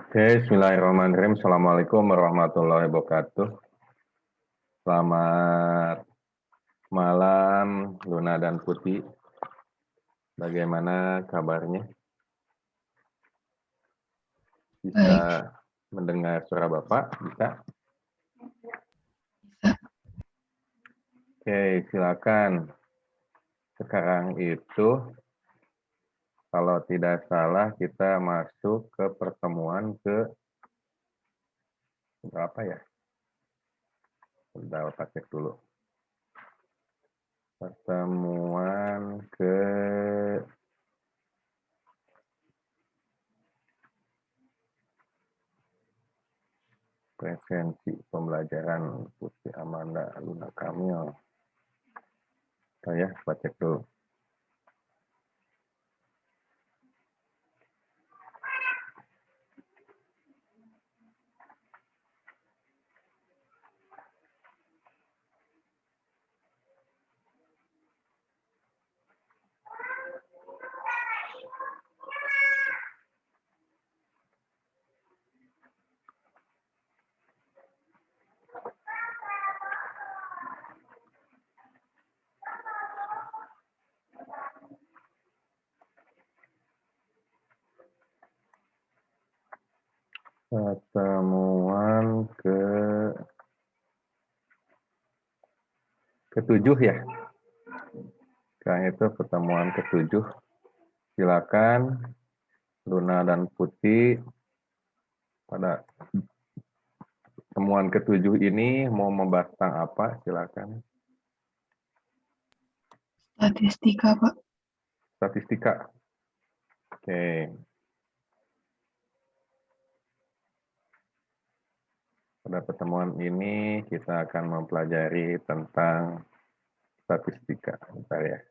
Oke, bismillahirrahmanirrahim. Assalamualaikum warahmatullahi wabarakatuh. Selamat malam, Luna dan Putih. Bagaimana kabarnya? Bisa Baik, mendengar suara Bapak? Bisa? bisa. Oke, silakan. Sekarang itu, kalau tidak salah, kita masuk ke pertemuan ke berapa ya? Sudah Bapak cek dulu. Pertemuan ke presensi pembelajaran Putih Amanda Luna Kamil. Saya cek dulu. Pertemuan ketujuh ya. Sekarang itu pertemuan ketujuh. Silakan Luna dan Putih pada pertemuan ketujuh ini mau membahas tentang apa? Silakan. Statistika, Pak. Statistika. Oke. Pada pertemuan ini kita akan mempelajari tentang statistika. Bentar ya.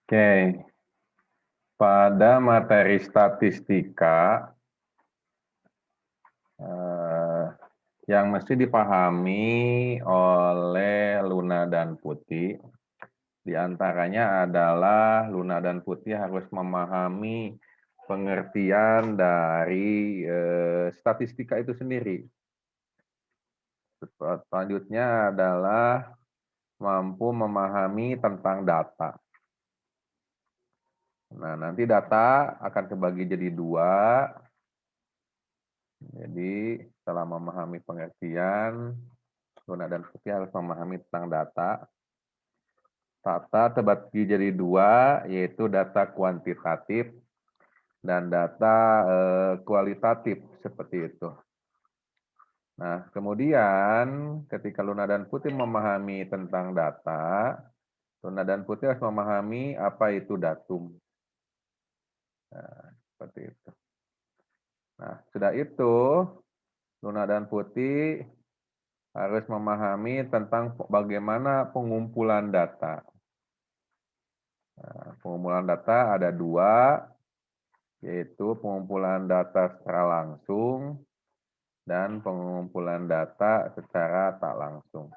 Oke, pada materi statistika yang mesti dipahami oleh Luna dan Putih, diantaranya adalah Luna dan Putih harus memahami pengertian dari statistika itu sendiri. Selanjutnya adalah mampu memahami tentang data. Nah, nanti data akan kebagi jadi dua. Jadi, setelah memahami pengertian, Luna dan Putih harus memahami tentang data. Data terbagi jadi dua, yaitu data kuantitatif dan data kualitatif, seperti itu. Nah, kemudian ketika Luna dan Putih memahami tentang data, Luna dan Putih harus memahami apa itu datum. Nah, seperti itu. Nah, sudah itu, Luna dan Putih harus memahami tentang bagaimana pengumpulan data. Nah, pengumpulan data ada dua, yaitu pengumpulan data secara langsung dan pengumpulan data secara tak langsung.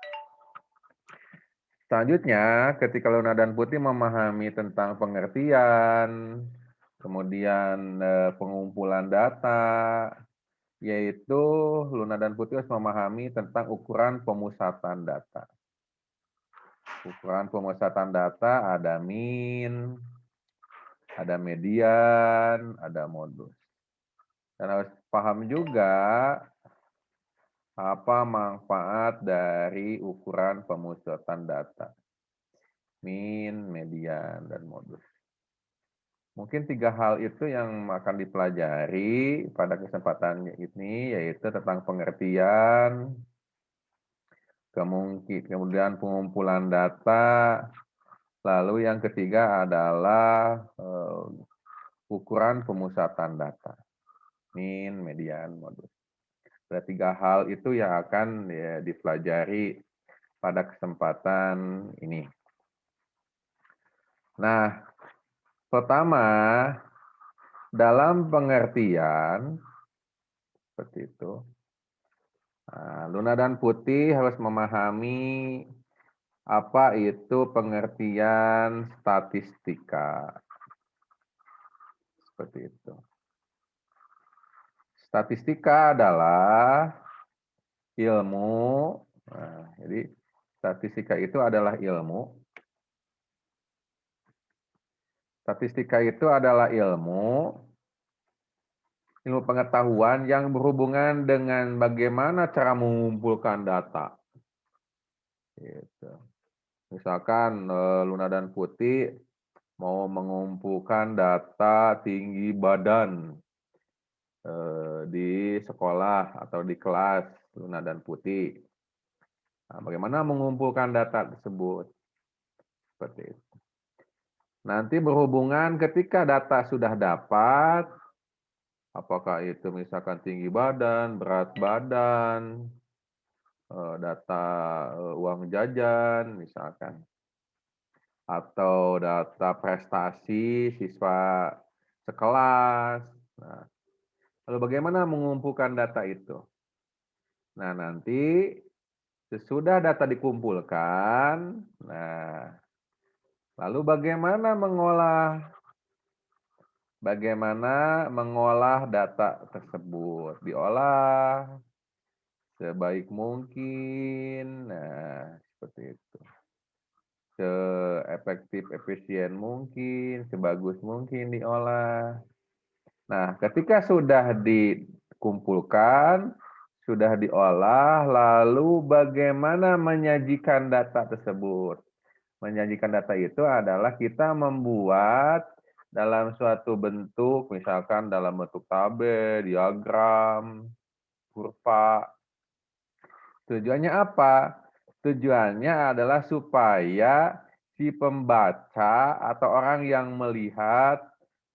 Selanjutnya, ketika Luna dan Putih memahami tentang pengertian, kemudian pengumpulan data, yaitu Luna dan Putih harus memahami tentang ukuran pemusatan data. Ukuran pemusatan data ada min, ada median, ada modus. Dan harus paham juga apa manfaat dari ukuran pemusatan data. Min, median, dan modus. Mungkin 3 hal itu yang akan dipelajari pada kesempatan ini, yaitu tentang pengertian, kemudian pengumpulan data, lalu yang ketiga adalah ukuran pemusatan data. Min, median, modus. Ada 3 hal itu yang akan dipelajari pada kesempatan ini. Nah, pertama, dalam pengertian, seperti itu, Luna dan Putih harus memahami apa itu pengertian statistika. Seperti itu. Statistika adalah ilmu, jadi statistika itu adalah ilmu. Statistika itu adalah ilmu pengetahuan yang berhubungan dengan bagaimana cara mengumpulkan data. Gitu. Misalkan Luna dan Putih mau mengumpulkan data tinggi badan di sekolah atau di kelas Luna dan Putih. Nah, bagaimana mengumpulkan data tersebut? Seperti itu. Nanti berhubungan ketika data sudah dapat, apakah itu misalkan tinggi badan, berat badan, data uang jajan misalkan, atau data prestasi siswa sekelas. Nah, lalu bagaimana mengumpulkan data itu? Nah, nanti sesudah data dikumpulkan, nah, lalu bagaimana mengolah data tersebut? Diolah sebaik mungkin, nah, seperti itu. Seefektif, efisien mungkin, sebagus mungkin diolah. Nah, ketika sudah dikumpulkan, sudah diolah, lalu bagaimana menyajikan data tersebut? Menyajikan data itu adalah kita membuat dalam suatu bentuk, misalkan dalam bentuk tabel, diagram, kurva. Tujuannya apa? Tujuannya adalah supaya si pembaca atau orang yang melihat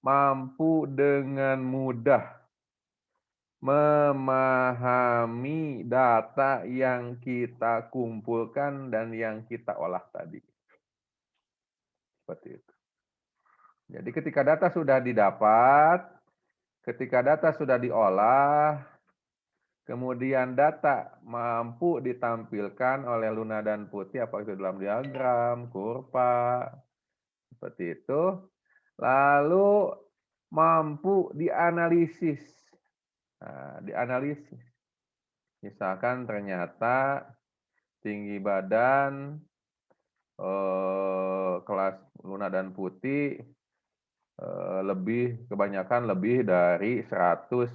mampu dengan mudah memahami data yang kita kumpulkan dan yang kita olah tadi. Seperti itu. Jadi ketika data sudah didapat, ketika data sudah diolah, kemudian data mampu ditampilkan oleh Luna dan Putih, apakah itu dalam diagram, kurva, seperti itu. Lalu mampu dianalisis. Nah, dianalisis. Misalkan ternyata tinggi badan kelas Luna dan Putih kebanyakan lebih dari 150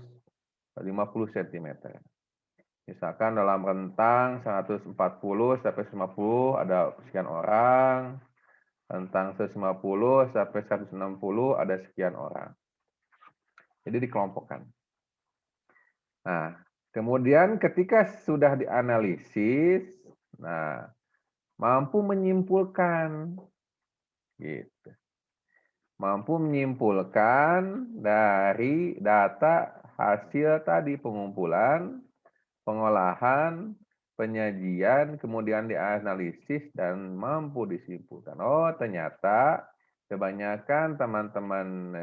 cm. Misalkan dalam rentang 140 sampai 150 ada sekian orang, rentang 150 sampai 160 ada sekian orang. Jadi dikelompokkan. Nah, kemudian ketika sudah dianalisis, nah mampu menyimpulkan gitu. Mampu menyimpulkan dari data hasil tadi pengumpulan, pengolahan, penyajian, kemudian dianalisis dan mampu disimpulkan. Oh, ternyata kebanyakan teman-teman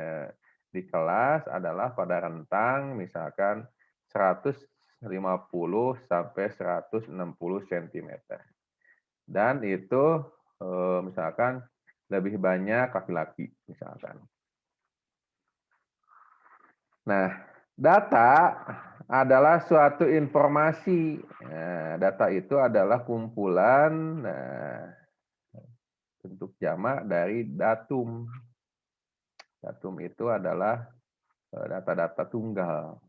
di kelas adalah pada rentang misalkan 150 sampai 160 cm. Dan itu misalkan lebih banyak laki-laki misalkan. Nah, data adalah suatu informasi. Nah, data itu adalah kumpulan bentuk jamak dari datum. Datum itu adalah data-data tunggal.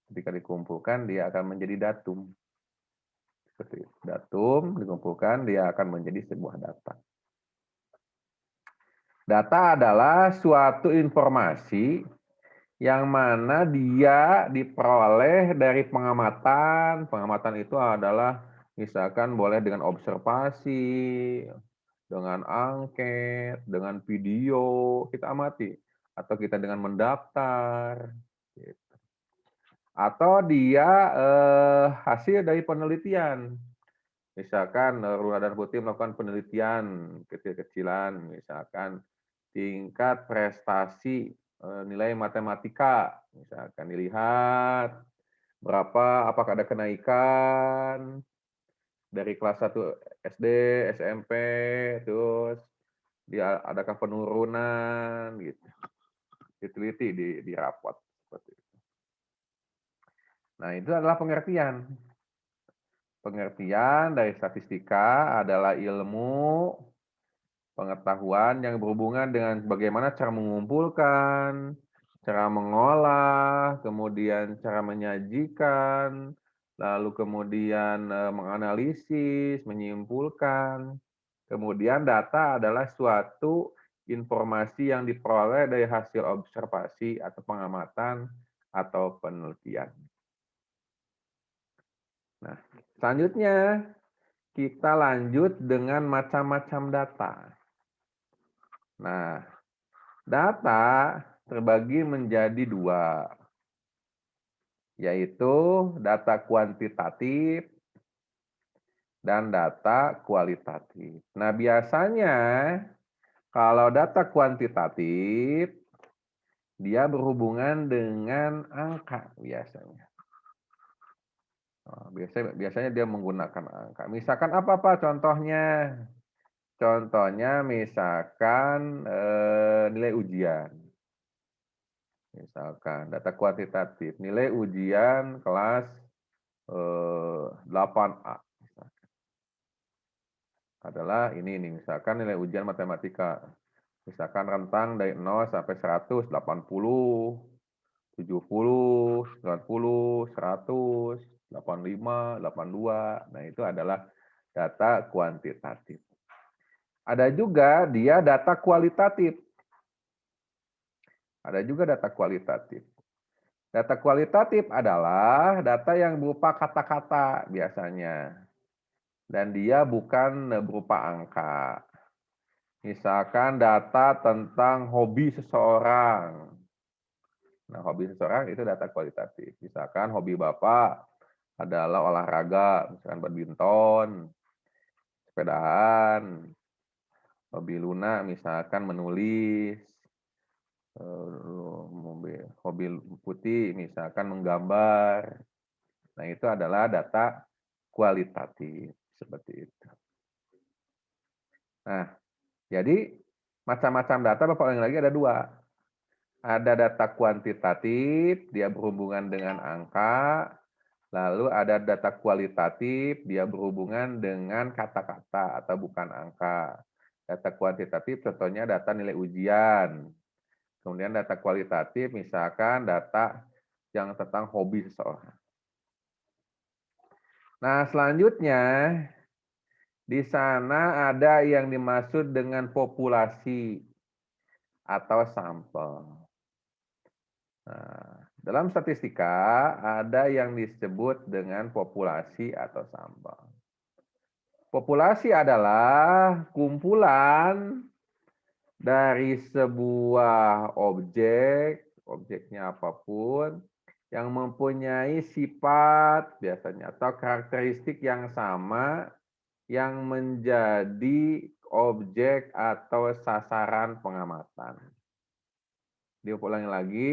Ketika dikumpulkan dia akan menjadi datum. Seperti itu. Datum dikumpulkan dia akan menjadi sebuah data. Data adalah suatu informasi yang mana dia diperoleh dari pengamatan. Pengamatan itu adalah misalkan boleh dengan observasi, dengan angket, dengan video, kita amati. Atau kita dengan mendaftar. Gitu. Atau dia hasil dari penelitian. Misalkan Luna dan Putih melakukan penelitian kecil-kecilan, misalkan tingkat prestasi nilai matematika, misalkan dilihat berapa, apakah ada kenaikan dari kelas 1 SD, SMP, terus dia adakah penurunan gitu. Diteliti di rapot seperti itu. Nah, itu adalah pengertian. Pengertian dari statistika adalah ilmu pengetahuan yang berhubungan dengan bagaimana cara mengumpulkan, cara mengolah, kemudian cara menyajikan, lalu kemudian menganalisis, menyimpulkan. Kemudian data adalah suatu informasi yang diperoleh dari hasil observasi atau pengamatan atau penelitian. Nah, selanjutnya kita lanjut dengan macam-macam data. Nah, data terbagi menjadi dua, yaitu data kuantitatif dan data kualitatif. Nah, biasanya kalau data kuantitatif, dia berhubungan dengan angka biasanya. Biasanya dia menggunakan angka. Misalkan apa Pak contohnya? Contohnya misalkan nilai ujian. Misalkan data kuantitatif, nilai ujian kelas 8A. Adalah ini nih, misalkan nilai ujian matematika. Misalkan rentang dari 0 sampai 100, 80, 70, 90, 100, 85, 82. Nah, itu adalah data kuantitatif. Ada juga dia data kualitatif. Ada juga data kualitatif. Data kualitatif adalah data yang berupa kata-kata biasanya. Dan dia bukan berupa angka. Misalkan data tentang hobi seseorang. Nah, hobi seseorang itu data kualitatif. Misalkan hobi Bapak adalah olahraga, misalkan badminton, sepedaan. Hobi Luna misalkan menulis. hobi putih misalkan menggambar. Nah, itu adalah data kualitatif seperti itu. Nah, jadi macam-macam data Bapak ulangi lagi ada dua. Ada data kuantitatif, dia berhubungan dengan angka. Lalu ada data kualitatif, dia berhubungan dengan kata-kata atau bukan angka. Data kuantitatif contohnya data nilai ujian. Kemudian data kualitatif misalkan data yang tentang hobi seseorang. Nah, selanjutnya di sana ada yang dimaksud dengan populasi atau sampel. Nah, dalam statistika ada yang disebut dengan populasi atau sampel. Populasi adalah kumpulan dari sebuah objek, objeknya apapun, yang mempunyai sifat biasanya atau karakteristik yang sama yang menjadi objek atau sasaran pengamatan. Diulangi lagi,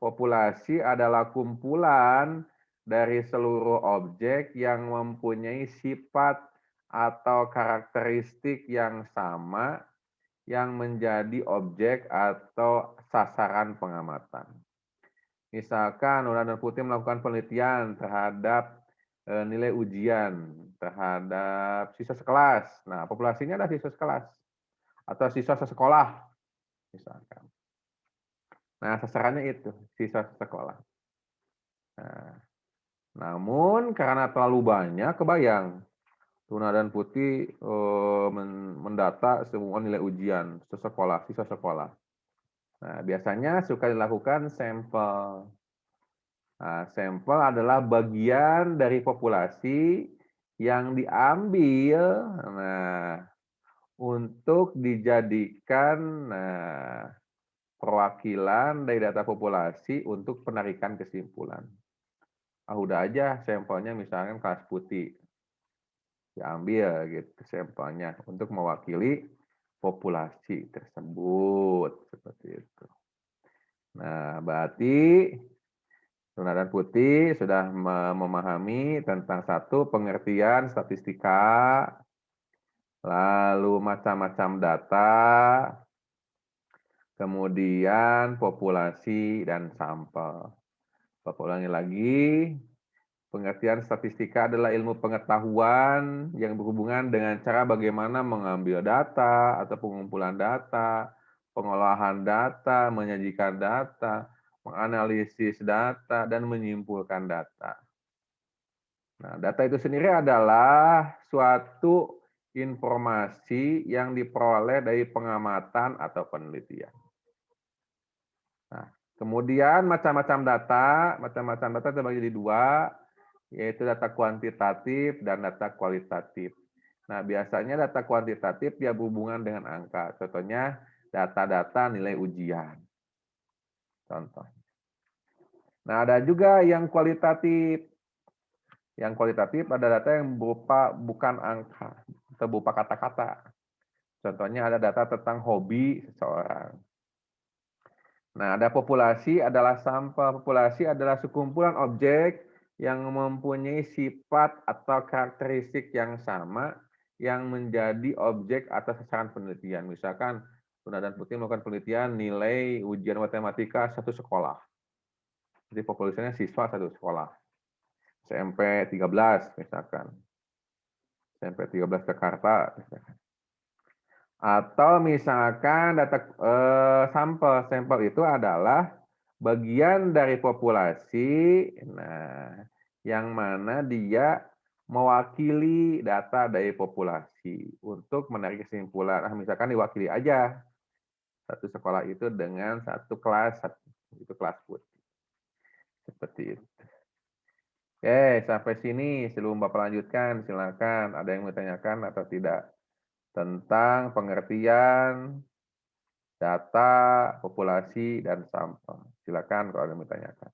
populasi adalah kumpulan dari seluruh objek yang mempunyai sifat atau karakteristik yang sama yang menjadi objek atau sasaran pengamatan. Misalkan Nona dan Putih melakukan penelitian terhadap nilai ujian terhadap siswa sekelas. Nah, populasinya adalah siswa sekelas atau siswa sekolah misalkan. Nah, sasarannya itu siswa sekolah. Nah, namun karena terlalu banyak, kebayang Tuna dan Putih mendata semua nilai ujian sekolah, siswa sekolah. Nah, biasanya suka dilakukan sampel. Nah, sampel adalah bagian dari populasi yang diambil untuk dijadikan perwakilan dari data populasi untuk penarikan kesimpulan. Udah aja sampelnya misalkan kelas putih. Diambil gitu sampelnya untuk mewakili populasi tersebut seperti itu. Nah, berarti Tuna dan Putih sudah memahami tentang satu pengertian statistika, lalu macam-macam data, kemudian populasi dan sampel. Bapak ulangi lagi, pengertian statistika adalah ilmu pengetahuan yang berhubungan dengan cara bagaimana mengambil data atau pengumpulan data, pengolahan data, menyajikan data, menganalisis data, dan menyimpulkan data. Nah, data itu sendiri adalah suatu informasi yang diperoleh dari pengamatan atau penelitian. Nah, kemudian macam-macam data terbagi jadi dua, yaitu data kuantitatif dan data kualitatif. Nah, biasanya data kuantitatif dia berhubungan dengan angka. Contohnya data-data nilai ujian. Contoh. Nah, ada juga yang kualitatif. Yang kualitatif ada data yang berupa bukan angka, atau berupa kata-kata. Contohnya ada data tentang hobi seseorang. Nah, ada populasi adalah sampel. Populasi adalah sekumpulan objek yang mempunyai sifat atau karakteristik yang sama yang menjadi objek atas sasaran penelitian. Misalkan Tuna dan Putih melakukan penelitian nilai ujian matematika satu sekolah. Jadi populasinya siswa satu sekolah. SMP 13 misalkan. SMP 13 Jakarta misalkan. Atau misalkan data sampel. Sampel itu adalah bagian dari populasi yang mana dia mewakili data dari populasi untuk menarik kesimpulan. Misalkan diwakili aja satu sekolah itu dengan satu kelas, itu kelas putih. Seperti itu. Oke, sampai sini sebelum Bapak lanjutkan, silakan ada yang mau tanyakan atau tidak tentang pengertian data, populasi, dan sampel. Silakan kalau ada yang mau tanyakan.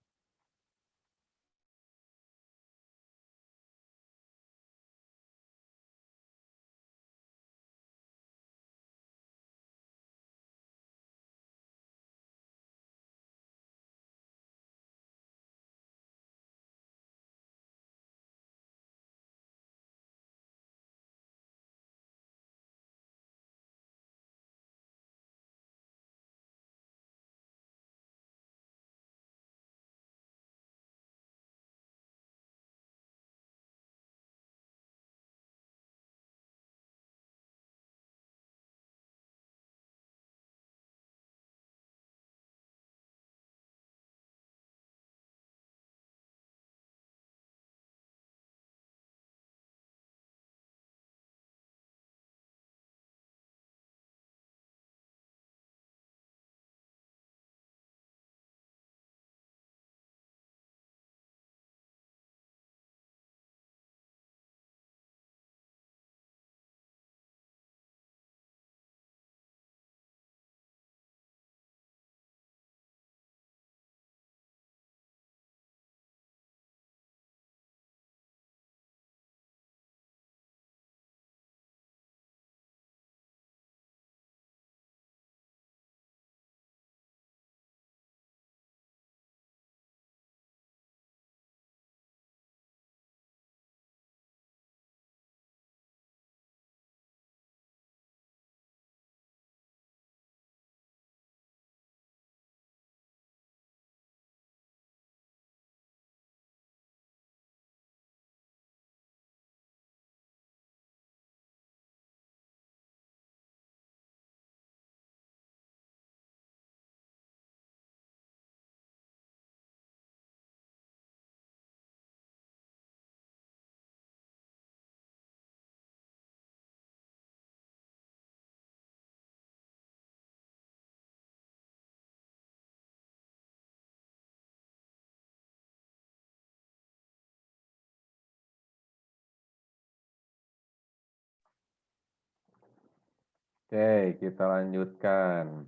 Oke, kita lanjutkan.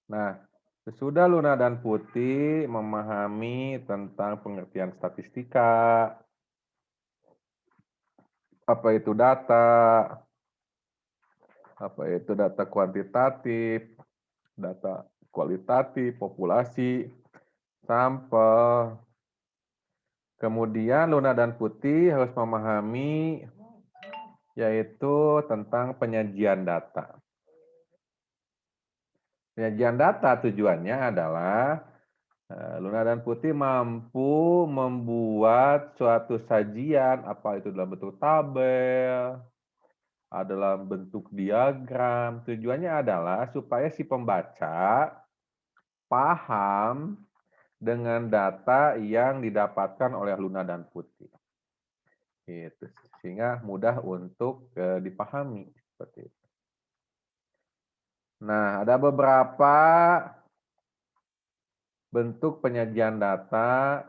Nah, sesudah Luna dan Putih memahami tentang pengertian statistika, apa itu data kuantitatif, data kualitatif, populasi, sampel. Kemudian Luna dan Putih harus memahami yaitu tentang penyajian data. Penyajian data tujuannya adalah Luna dan Putih mampu membuat suatu sajian, apa itu dalam bentuk tabel, dalam bentuk diagram. Tujuannya adalah supaya si pembaca paham dengan data yang didapatkan oleh Luna dan Putih. Gitu. Sehingga mudah untuk dipahami seperti itu. Nah, ada beberapa bentuk penyajian data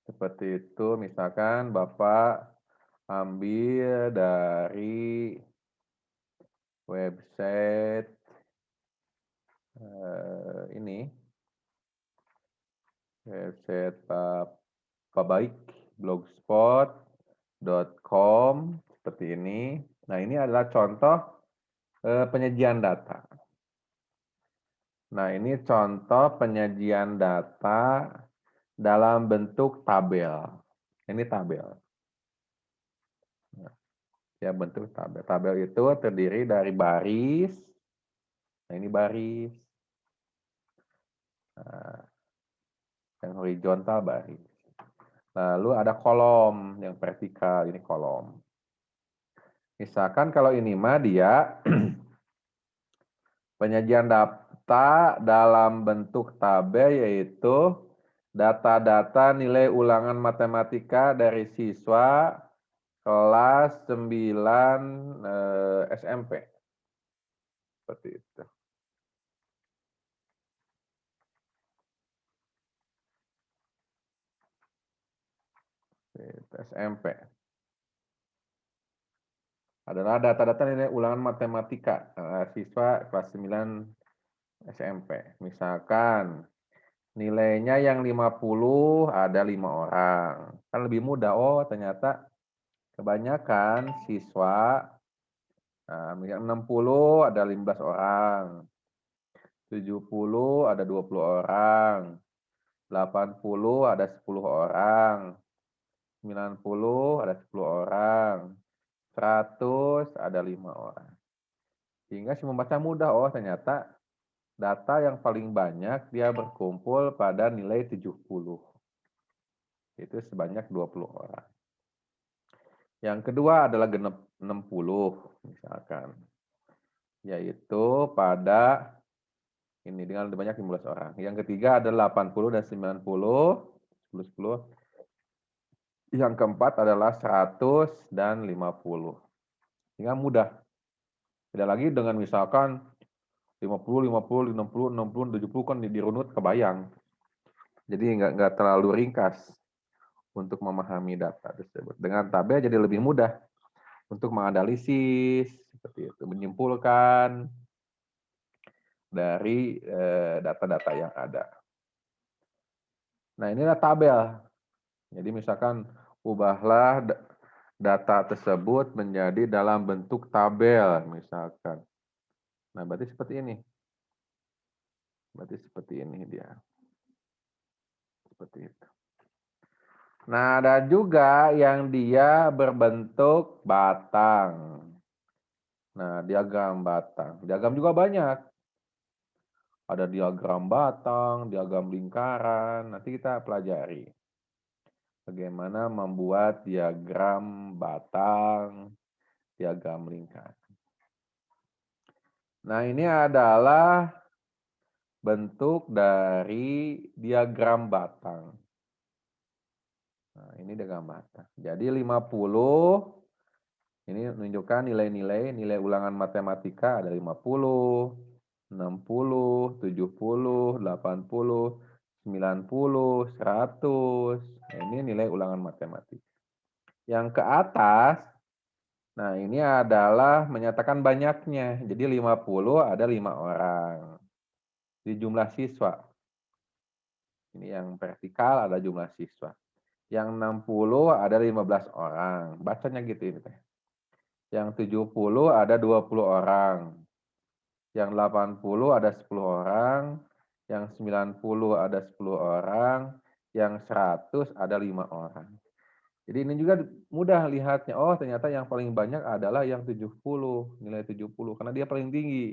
seperti itu. Misalkan Bapak ambil dari website ini, website Pak Baik, blogspot.com seperti ini. Nah, ini adalah contoh penyajian data. Nah, ini contoh penyajian data dalam bentuk tabel. Ini tabel. Ya, bentuk tabel. Tabel itu terdiri dari baris. Nah, ini baris. Nah, yang horizontal baris. Lalu ada kolom yang vertikal, ini kolom. Misalkan kalau ini mah dia penyajian data dalam bentuk tabel yaitu data-data nilai ulangan matematika dari siswa kelas 9 SMP. Seperti itu. SMP. Adalah data-data nilai ulangan matematika siswa kelas 9 SMP. Misalkan nilainya yang 50 ada 5 orang. Kan lebih mudah. Oh, ternyata kebanyakan siswa yang 60 ada 15 orang. 70 ada 20 orang. 80 ada 10 orang. 90 ada 10 orang. 100 ada 5 orang. Sehingga si membaca mudah, oh ternyata data yang paling banyak dia berkumpul pada nilai 70. Itu sebanyak 20 orang. Yang kedua adalah genep 60 misalkan. Yaitu pada ini dengan lebih banyak 15 orang. Yang ketiga adalah 80 dan 90, 10. Yang keempat adalah 100 dan 50. Sehingga mudah. Tidak lagi dengan misalkan 50, 50, 60, 60, 70 kan dirunut kebayang. Jadi nggak terlalu ringkas untuk memahami data tersebut. Dengan tabel jadi lebih mudah untuk menganalisis, seperti itu, menyimpulkan dari data-data yang ada. Nah, inilah tabel. Jadi misalkan ubahlah data tersebut menjadi dalam bentuk tabel, misalkan. Nah, berarti seperti ini. Berarti seperti ini dia. Seperti itu. Nah, ada juga yang dia berbentuk batang. Nah, diagram batang. Diagram juga banyak. Ada diagram batang, diagram lingkaran. Nanti kita pelajari. Bagaimana membuat diagram batang, diagram lingkaran. Nah, ini adalah bentuk dari diagram batang. Nah, ini diagram batang. Jadi 50 ini menunjukkan nilai ulangan matematika ada 50, 60, 70, 80, 90, 100. Ini nilai ulangan matematika. Yang ke atas Nah, ini adalah menyatakan banyaknya. Jadi 50 ada 5 orang. Di jumlah siswa. Ini yang vertikal ada jumlah siswa. Yang 60 ada 15 orang. Bacanya gitu ini teh. Yang 70 ada 20 orang. Yang 80 ada 10 orang. Yang 90 ada 10 orang. Yang 100 ada 5 orang. Jadi ini juga mudah lihatnya. Oh, ternyata yang paling banyak adalah yang 70, nilai 70 karena dia paling tinggi.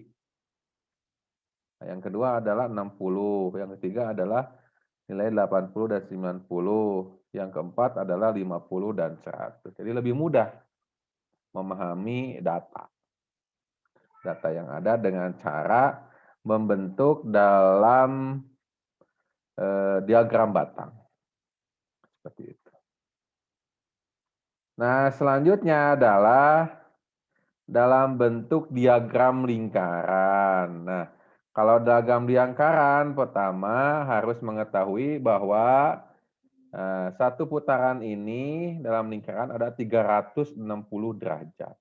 Nah, yang kedua adalah 60, yang ketiga adalah nilai 80 dan 90, yang keempat adalah 50 dan 100. Jadi lebih mudah memahami data. Data yang ada dengan cara membentuk dalam diagram batang. Seperti itu. Nah, selanjutnya adalah dalam bentuk diagram lingkaran. Nah, kalau diagram lingkaran, pertama harus mengetahui bahwa satu putaran ini dalam lingkaran ada 360 derajat.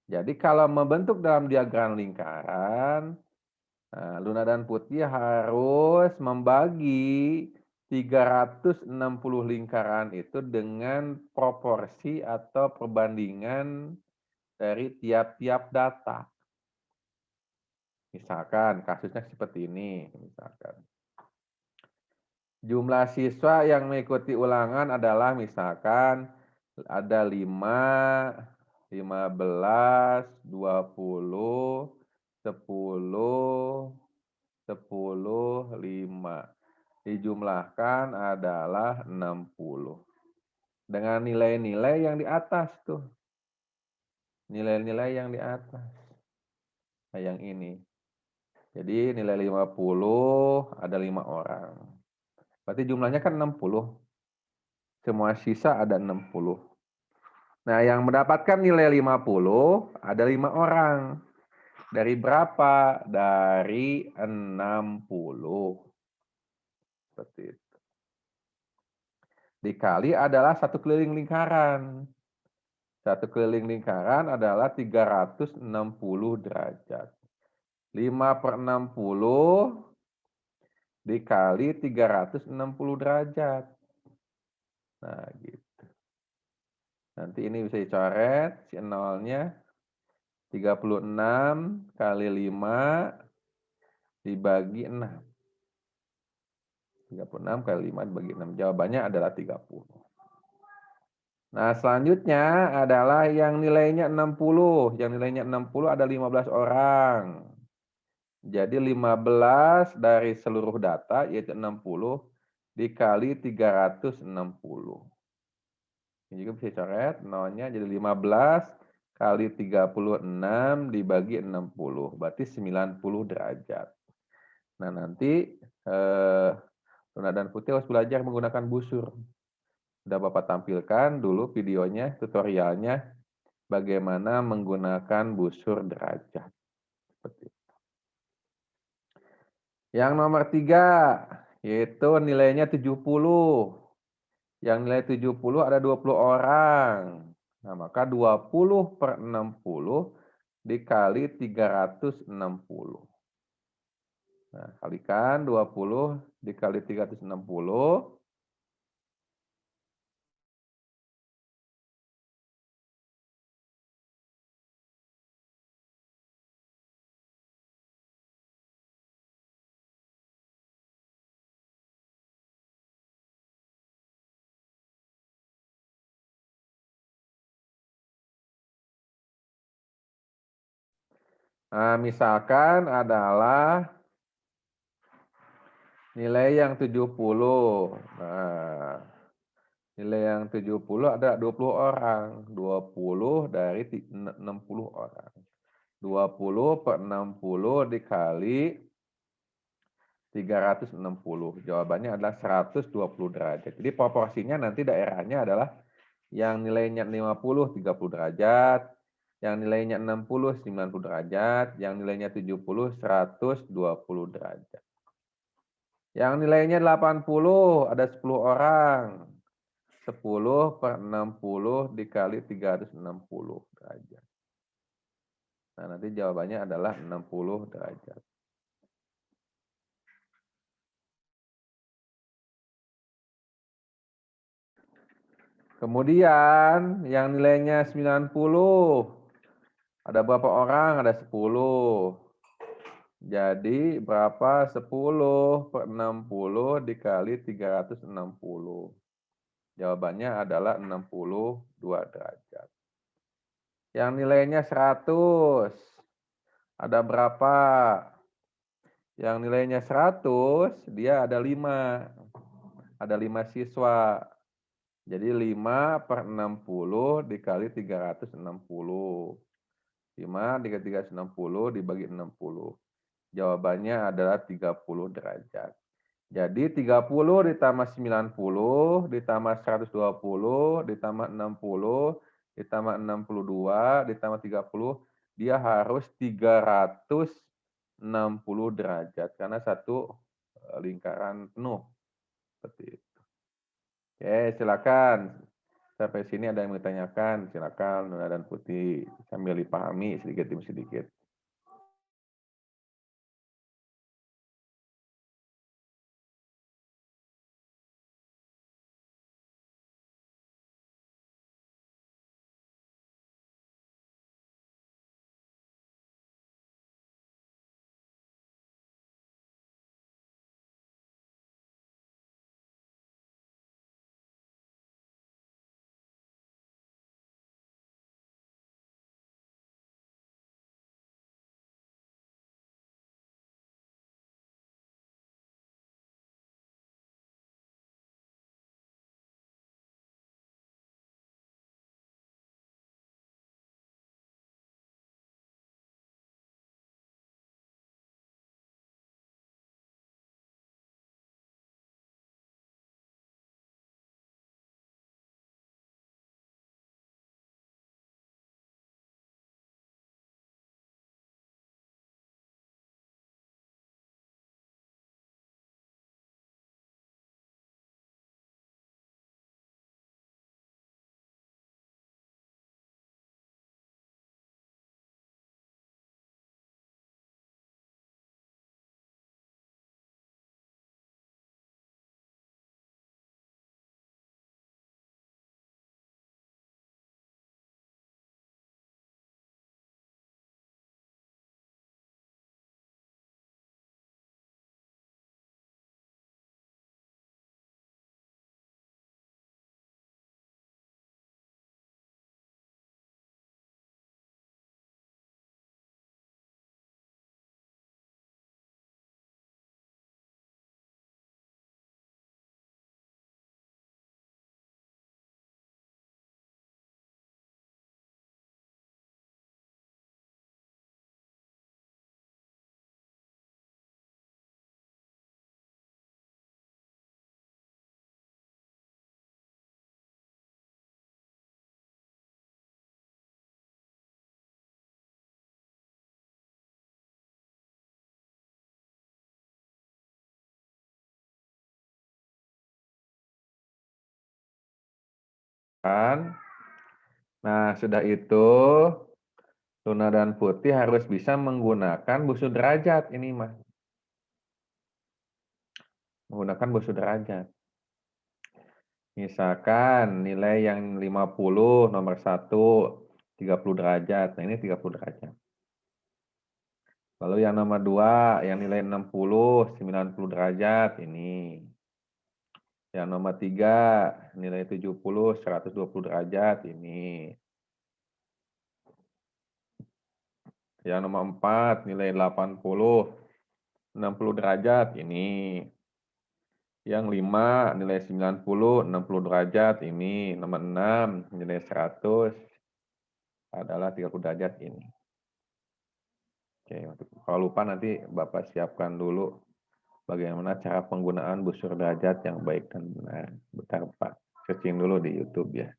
Jadi kalau membentuk dalam diagram lingkaran, Luna dan Putih harus membagi 360 lingkaran itu dengan proporsi atau perbandingan dari tiap-tiap data. Misalkan kasusnya seperti ini, misalkan. Jumlah siswa yang mengikuti ulangan adalah misalkan ada 5, 15, 20, 10, 10, 5. Dijumlahkan adalah 60. Dengan nilai-nilai yang di atas tuh. Nilai-nilai yang di atas. Nah, yang ini. Jadi nilai 50 ada 5 orang. Berarti jumlahnya kan 60. Semua sisa ada 60. Nah, yang mendapatkan nilai 50 ada 5 orang. Dari berapa? Dari 60. Seperti itu. Dikali adalah satu keliling lingkaran. Satu keliling lingkaran adalah 360 derajat. 5/60 dikali 360 derajat. Nah, gitu. Nanti ini bisa dicoret, si nolnya 36 kali 5 dibagi 6. 36 kali 5 dibagi 6. Jawabannya adalah 30. Nah, selanjutnya adalah yang nilainya 60. Yang nilainya 60 ada 15 orang. Jadi 15 dari seluruh data, yaitu 60, dikali 360. Ini juga bisa coret, nolnya jadi 15 kali 36 dibagi 60. Berarti 90 derajat. Nah, nanti Luna dan Putih harus belajar menggunakan busur. Sudah Bapak tampilkan dulu videonya, tutorialnya, bagaimana menggunakan busur derajat. Seperti itu. Yang nomor 3, yaitu nilainya 70. Yang nilai 70 ada 20 orang. Nah, maka 20/60 dikali 360. Nah, kalikan 20 dikali 360. Nah, misalkan adalah nilai yang 70. Nah, nilai yang 70 ada 20 orang. 20 dari 60 orang. 20/60 dikali 360. Jawabannya adalah 120 derajat. Jadi proporsinya nanti daerahnya adalah yang nilainya 50, 30 derajat. Yang nilainya 60, 90 derajat. Yang nilainya 70, 120 derajat. Yang nilainya 80, ada 10 orang. 10/60 dikali 360 derajat. Nah, nanti jawabannya adalah 60 derajat. Kemudian yang nilainya 90. Ada berapa orang? Ada 10. Jadi berapa 10/60 dikali 360? Jawabannya adalah 62 derajat. Yang nilainya 100. Ada berapa? Yang nilainya 100, dia ada 5. Ada 5 siswa. Jadi 5/60 dikali 360. 5 dikali 360 dibagi 60. Jawabannya adalah 30 derajat. Jadi 30 ditambah 90 ditambah 120 ditambah 60 ditambah 62 ditambah 30, dia harus 360 derajat karena satu lingkaran penuh. Seperti itu. Oke, silakan. Sampai sini ada yang bertanyakan, silakan Nona dan Putih sambil dipahami sedikit demi sedikit. Nah, sudah itu Luna dan Putih harus bisa menggunakan busur derajat ini, Mas. Menggunakan busur derajat. Misalkan nilai yang 50 nomor 1 30 derajat. Nah, ini 30 derajat. Lalu yang nomor 2 yang nilai 60 90 derajat ini. Yang nomor 3 nilai 70 120 derajat ini. Yang nomor 4 nilai 80 60 derajat ini. Yang 5 nilai 90 60 derajat ini. Nomor 6 nilai 100 adalah 30 derajat ini. Oke, kalau lupa nanti Bapak siapkan dulu bagaimana cara penggunaan busur derajat yang baik dan benar. Bentar Pak, searching dulu di YouTube ya.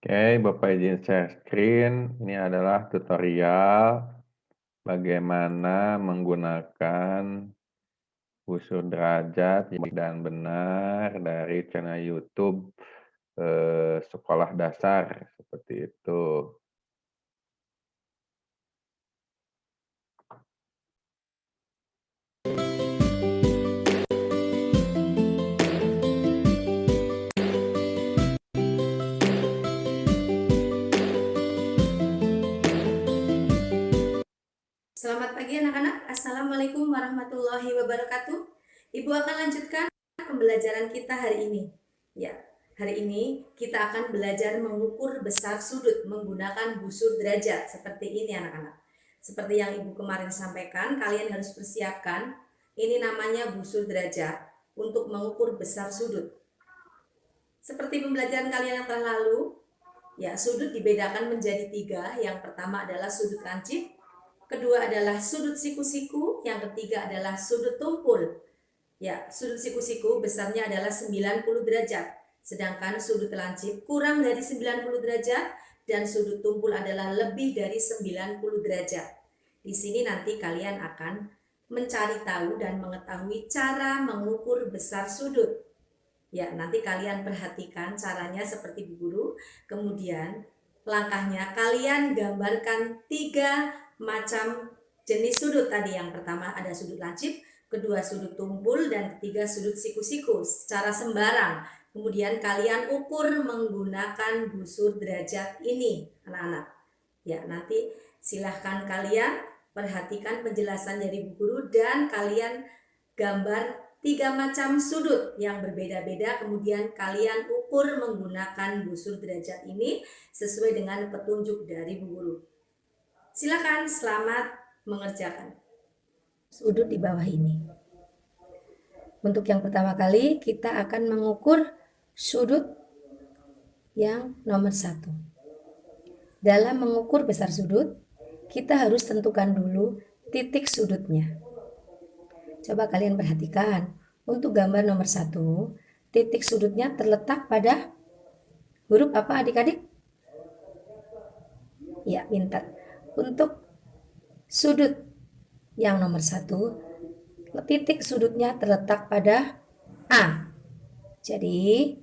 Oke, Bapak izin share screen. Ini adalah tutorial bagaimana menggunakan busur derajat dan benar dari channel YouTube Sekolah Dasar seperti itu. Selamat pagi anak-anak, Assalamualaikum warahmatullahi wabarakatuh. Ibu akan lanjutkan pembelajaran kita hari ini. Ya, hari ini kita akan belajar mengukur besar sudut menggunakan busur derajat seperti ini anak-anak. Seperti yang Ibu kemarin sampaikan, kalian harus persiapkan. Ini namanya busur derajat untuk mengukur besar sudut. Seperti pembelajaran kalian yang telah lalu, ya sudut dibedakan menjadi 3. Yang pertama adalah sudut lancip, kedua adalah sudut siku-siku, yang ketiga adalah sudut tumpul. Ya, sudut siku-siku besarnya adalah 90 derajat, sedangkan sudut lancip kurang dari 90 derajat dan sudut tumpul adalah lebih dari 90 derajat. Di sini nanti kalian akan mencari tahu dan mengetahui cara mengukur besar sudut. Ya, nanti kalian perhatikan caranya seperti Bu Guru. Kemudian langkahnya kalian gambarkan 3 macam jenis sudut tadi. Yang pertama ada sudut lancip, kedua sudut tumpul, dan ketiga sudut siku-siku secara sembarang. Kemudian kalian ukur menggunakan busur derajat ini anak-anak. Ya, nanti silahkan kalian perhatikan penjelasan dari Bu Guru dan kalian gambar 3 macam sudut yang berbeda-beda, kemudian kalian ukur menggunakan busur derajat ini sesuai dengan petunjuk dari Bu Guru. Silakan, selamat mengerjakan. Sudut di bawah ini. Untuk yang pertama kali kita akan mengukur sudut yang nomor 1. Dalam mengukur besar sudut, kita harus tentukan dulu titik sudutnya. Coba kalian perhatikan, untuk gambar nomor 1, titik sudutnya terletak pada huruf apa adik-adik? Ya, pintar. Untuk sudut yang nomor 1, titik sudutnya terletak pada A. Jadi,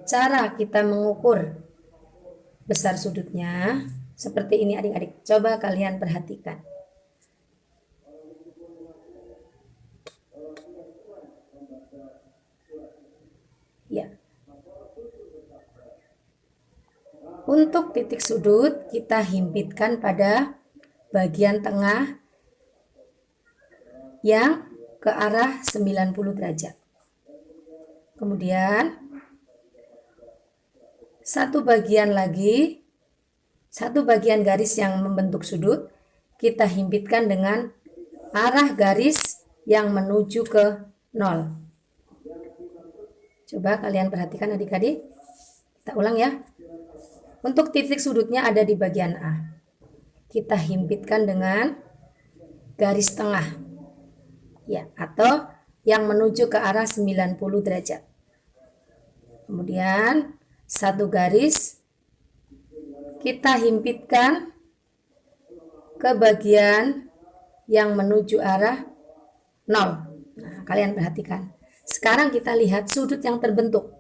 cara kita mengukur besar sudutnya seperti ini adik-adik. Coba kalian perhatikan. Ya. Untuk titik sudut kita himpitkan pada bagian tengah yang ke arah 90 derajat. Kemudian satu bagian garis yang membentuk sudut kita himpitkan dengan arah garis yang menuju ke 0. Coba kalian perhatikan adik-adik. Kita ulang ya. Untuk titik sudutnya ada di bagian A. Kita himpitkan dengan garis tengah. Ya, atau yang menuju ke arah 90 derajat. Kemudian satu garis kita himpitkan ke bagian yang menuju arah 0. Nah, kalian perhatikan. Sekarang kita lihat sudut yang terbentuk.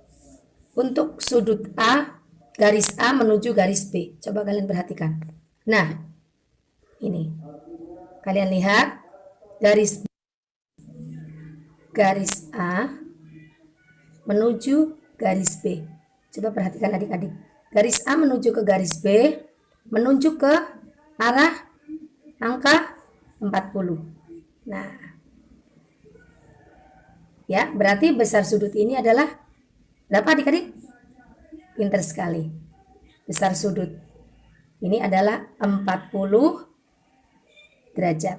Untuk sudut A, garis A menuju garis B. Coba kalian perhatikan. Nah, ini. Kalian lihat garis A menuju garis B. Coba perhatikan adik-adik. Garis A menuju ke garis B, menuju ke arah angka 40. Nah, ya, berarti besar sudut ini adalah berapa adik-adik? Pintar sekali. Besar sudut ini adalah 40 derajat.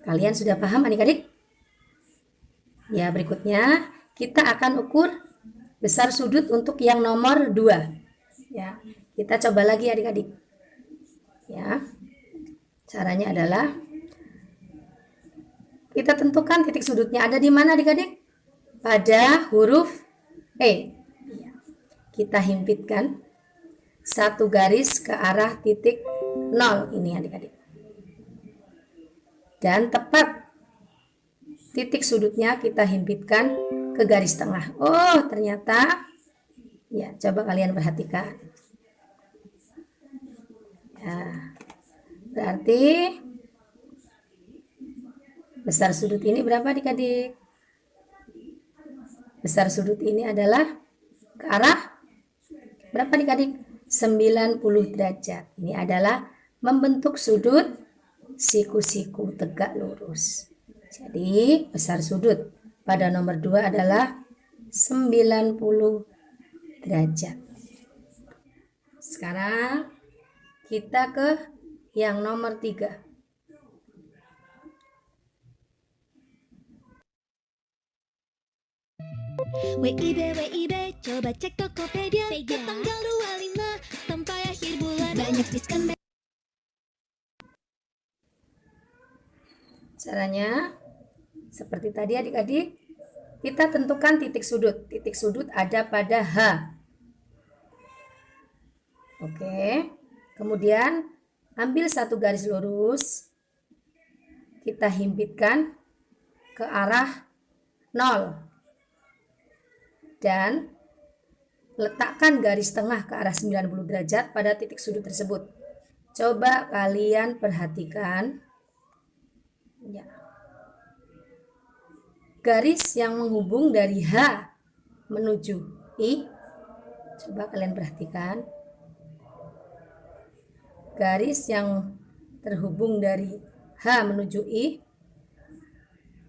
Kalian sudah paham adik-adik? Ya, berikutnya kita akan ukur besar sudut untuk yang nomor 2. Ya, kita coba lagi adik-adik. Ya. Caranya adalah kita tentukan titik sudutnya ada di mana adik-adik? Pada huruf E. kita himpitkan satu garis ke arah titik 0 ini adik-adik. Dan tepat titik sudutnya kita himpitkan ke garis tengah. Oh, ternyata ya, coba kalian perhatikan. Ya, berarti besar sudut ini berapa adik-adik? Besar sudut ini adalah ke arah berapa adik-adik? 90 derajat. Ini adalah membentuk sudut siku-siku tegak lurus. Jadi besar sudut pada nomor 2 adalah 90 derajat. Sekarang kita ke yang nomor 3. WIB, coba cek Tokopedia ke tanggal 25 sampai akhir bulan. Banyak diskon. Caranya seperti tadi adik-adik, kita tentukan titik sudut. Titik sudut ada pada H. Oke. Kemudian ambil satu garis lurus. Kita himpitkan ke arah 0. Dan letakkan garis tengah ke arah 90 derajat pada titik sudut tersebut. Coba kalian perhatikan. Ya. Garis yang menghubung dari H menuju I. Coba kalian perhatikan. Garis yang terhubung dari H menuju I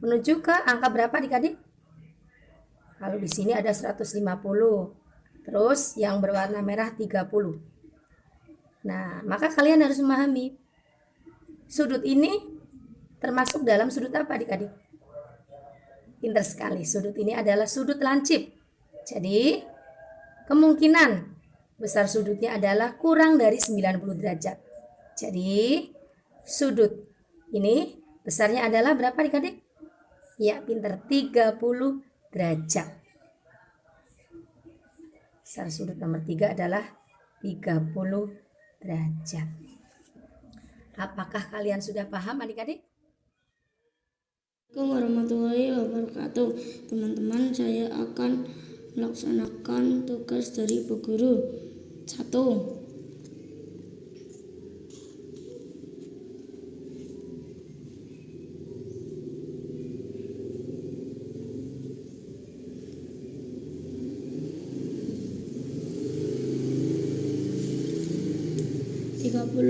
menuju ke angka berapa adik-adik? Kalau di sini ada 150. Terus yang berwarna merah 30. Nah, maka kalian harus memahami sudut ini termasuk dalam sudut apa adik-adik? Pintar sekali. Sudut ini adalah sudut lancip. Jadi, kemungkinan besar sudutnya adalah kurang dari 90 derajat. Jadi, sudut ini besarnya adalah berapa adik-adik? Ya, pintar, 30 derajat. Besar sudut nomor 3 adalah 30 derajat. Apakah kalian sudah paham adik-adik? Assalamualaikum warahmatullahi wabarakatuh. Teman-teman, saya akan melaksanakan tugas dari Bu Guru. 1.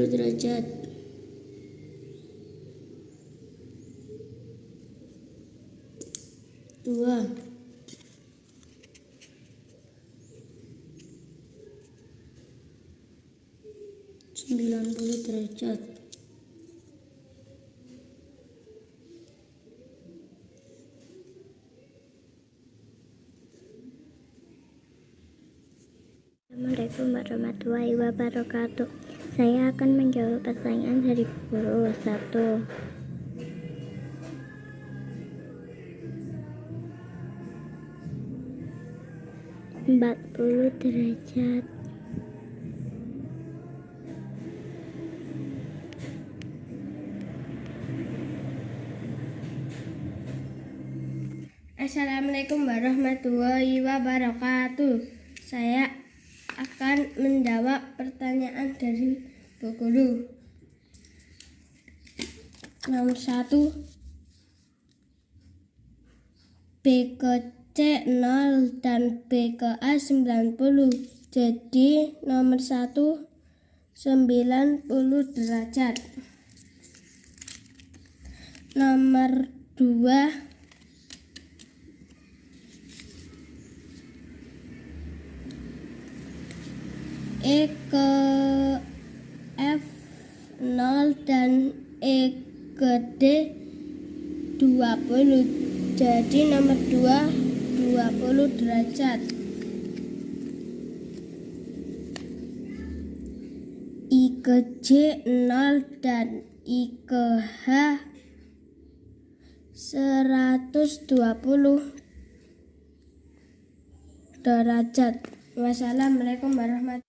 Derajat. 2. 90 derajat. 'Assalamualaikum warahmatullahi wabarakatuh. Saya akan menjawab pertanyaan dari guru. 1. 40 derajat. 2. Assalamualaikum warahmatullahi wabarakatuh. Saya akan menjawab pertanyaan dari Bu Guru. Nomor 1. B ke C 0 dan B ke A 90. Jadi nomor 1 90 derajat. Nomor 2 E ke F 0 dan E ke D 20. Jadi nomor 2 20 derajat. I ke J 0 dan I ke H 120 derajat. Wassalamualaikum warahmatullahi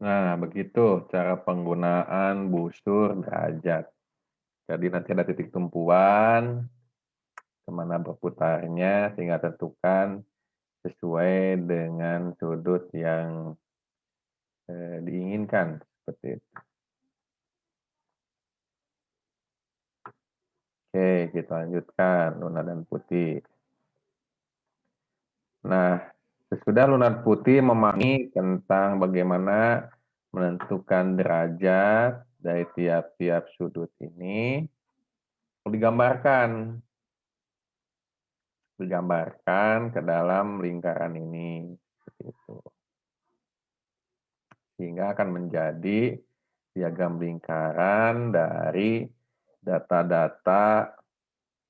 Nah, begitu cara penggunaan busur derajat. Jadi nanti ada titik tumpuan, kemana berputarnya, sehingga tentukan sesuai dengan sudut yang diinginkan. Seperti itu. Oke, kita lanjutkan lunar dan putih. Nah, sesudah lunar putih memahami tentang bagaimana menentukan derajat dari tiap-tiap sudut ini, digambarkan ke dalam lingkaran ini, seperti itu. Sehingga akan menjadi diagram lingkaran dari data-data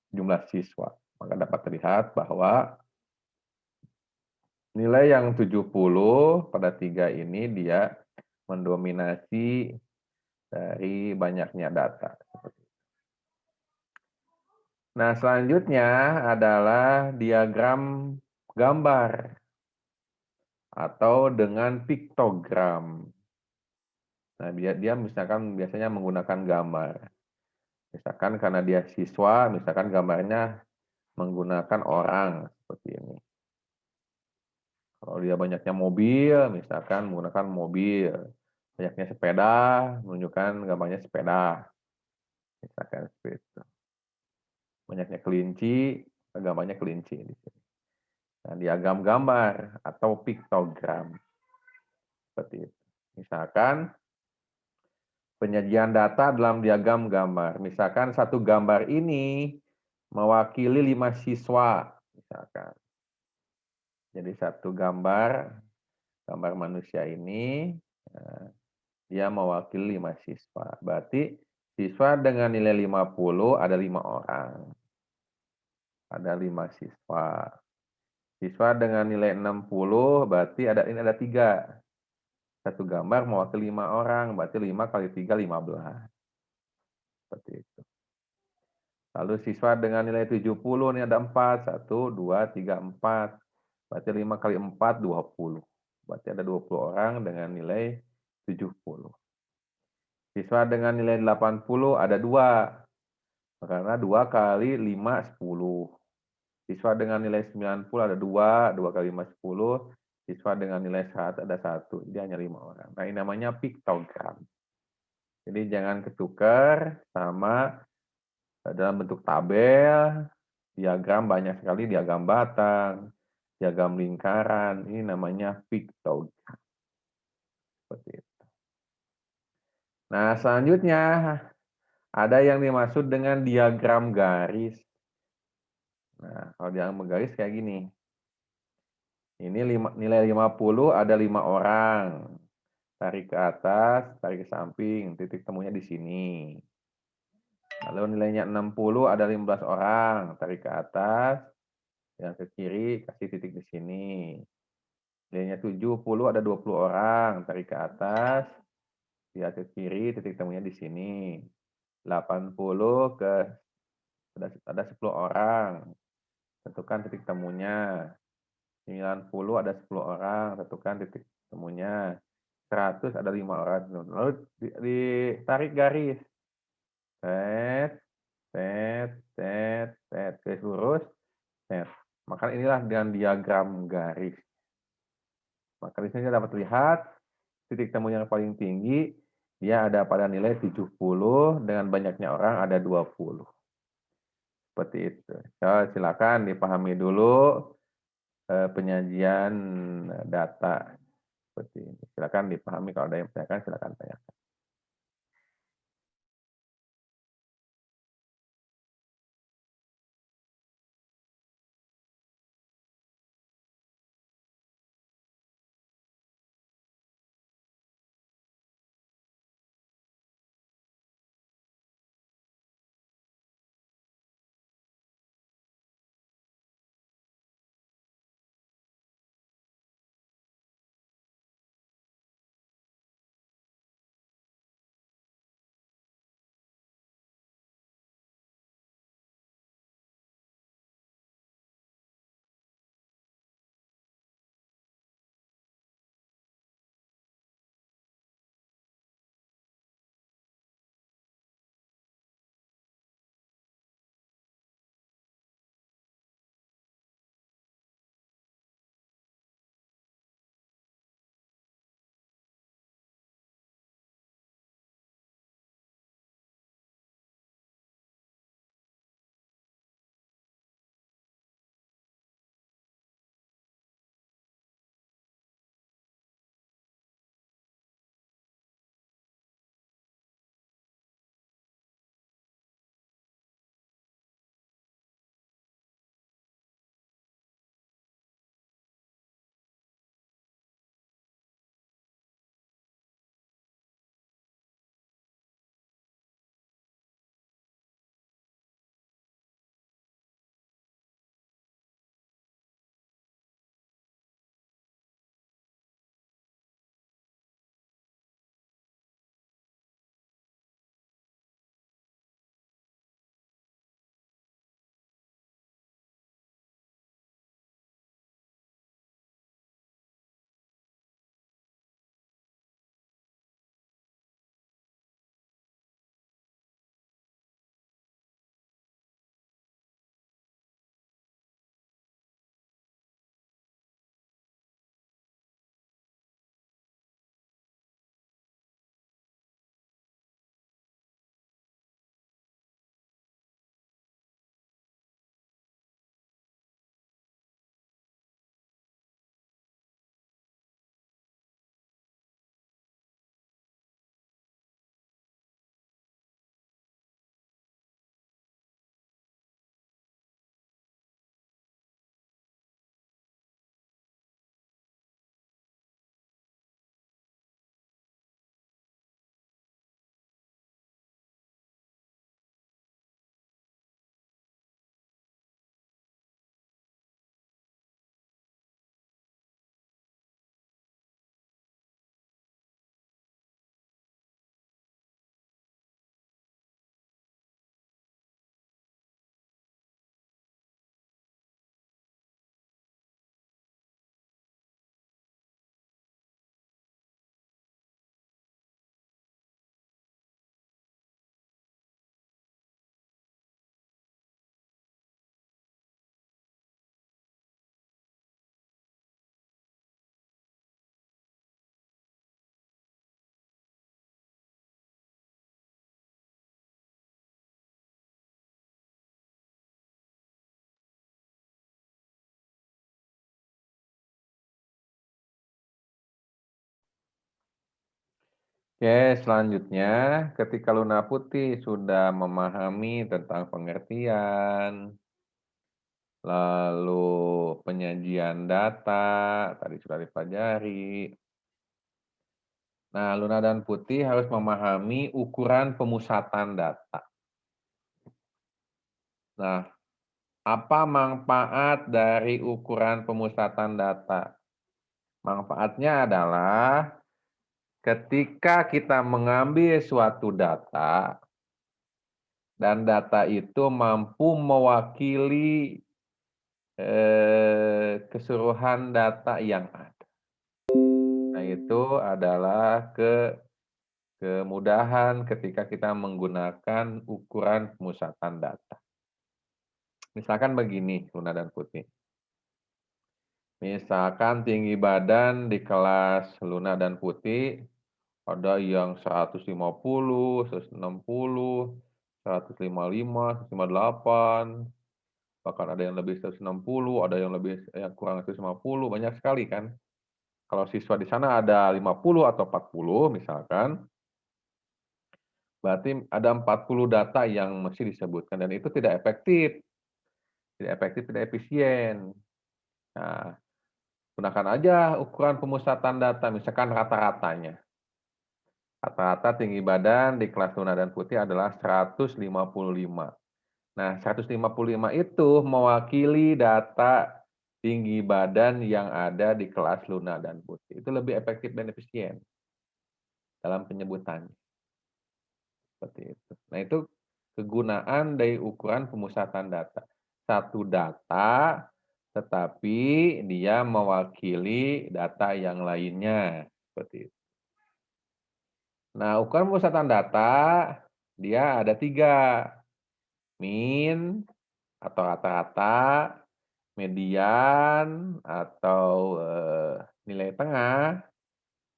jumlah siswa. Maka dapat terlihat bahwa nilai yang 70 pada 3 ini dia mendominasi dari banyaknya data. Nah, selanjutnya adalah diagram gambar atau dengan piktogram. Nah, dia misalkan biasanya menggunakan gambar. Misalkan karena dia siswa, misalkan gambarnya menggunakan orang seperti ini. Kalau dia banyaknya mobil, misalkan menggunakan mobil. Banyaknya sepeda, menunjukkan gambarnya sepeda. Misalkan seperti itu. Banyaknya kelinci, gambarnya kelinci di sini. Nah, diagram gambar atau piktogram. Seperti itu. Misalkan penyajian data dalam diagram gambar. Misalkan satu gambar ini mewakili 5 siswa. Misalkan. Jadi satu gambar manusia ini, dia mewakili 5 siswa. Berarti siswa dengan nilai 50 ada 5 orang. Ada 5 siswa. Siswa dengan nilai 60 berarti ada 3. Satu gambar mewakili 5 orang, berarti 5 kali 3, 15. Seperti itu. Lalu siswa dengan nilai 70, ini ada 4. 1, 2, 3, 4. Berarti 5 kali 4, 20. Berarti ada 20 orang dengan nilai 70. Siswa dengan nilai 80 ada 2. Karena 2 kali 5, 10. Siswa dengan nilai 90 ada 2. 2 kali 5, 10. Siswa dengan nilai 100 ada 1. Jadi hanya 5 orang. Nah, ini namanya piktogram. Jadi jangan ketukar sama dalam bentuk tabel, diagram banyak sekali, diagram batang, diagram lingkaran. Ini namanya piktogram. Seperti itu. Nah, selanjutnya ada yang dimaksud dengan diagram garis. Nah, kalau diagram garis kayak gini. Ini nilai 50 ada 5 orang. Tarik ke atas, tarik ke samping, titik temunya di sini. Lalu nilainya 60 ada 15 orang, tarik ke atas, yang ke kiri kasih titik di sini. Nilainya 70 ada 20 orang, tarik ke atas, lihat ke kiri, titik temunya di sini. 80 ada 10 orang, tentukan titik temunya. 90 ada 10 orang, tentukan titik temunya. 100 ada 5 orang. Lalu ditarik garis. Set, set, set, set. Garis lurus, set. Maka inilah dengan diagram garis. Maka di sini dapat lihat titik temu yang paling tinggi, dia ada pada nilai 70, dengan banyaknya orang ada 20. Seperti itu. So, silakan dipahami dulu penyajian data. Seperti ini. Silakan dipahami, kalau ada yang bertanya silakan tanyakan. Oke, selanjutnya ketika Luna Putih sudah memahami tentang pengertian, lalu penyajian data, tadi sudah dipelajari. Nah, Luna dan Putih harus memahami ukuran pemusatan data. Nah, apa manfaat dari ukuran pemusatan data? Manfaatnya adalah ketika kita mengambil suatu data, dan data itu mampu mewakili keseluruhan data yang ada. Nah, itu adalah kemudahan ketika kita menggunakan ukuran pemusatan data. Misalkan begini, Luna dan Putih. Misalkan tinggi badan di kelas Luna dan Putih ada yang 150, 160, 155, 158, bahkan ada yang lebih 160, ada yang kurang 150, banyak sekali kan. Kalau siswa di sana ada 50 atau 40 misalkan, berarti ada 40 data yang mesti disebutkan dan itu tidak efektif. Tidak efektif, tidak efisien. Nah, gunakan aja ukuran pemusatan data, misalkan rata-ratanya. Rata-rata tinggi badan di kelas Luna dan Putih adalah 155. Nah, 155 itu mewakili data tinggi badan yang ada di kelas Luna dan Putih. Itu lebih efektif dan efisien dalam penyebutannya. Seperti itu. Nah, itu kegunaan dari ukuran pemusatan data. Satu data, tetapi dia mewakili data yang lainnya. Seperti itu. Nah, ukuran pemusatan data, dia ada 3. Min, atau rata-rata, median, atau nilai tengah,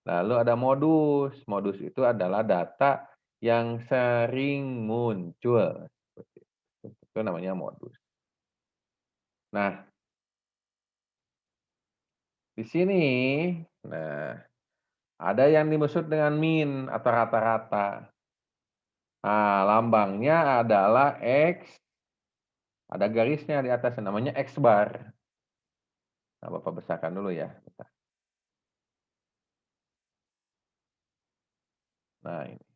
lalu ada modus. Modus itu adalah data yang sering muncul. Itu namanya modus. Nah, di sini, nah, ada yang dimaksud dengan min atau rata-rata. Nah, lambangnya adalah X, ada garisnya di atas, namanya X bar. Nah, Bapak besarkan dulu ya. Nah, ini.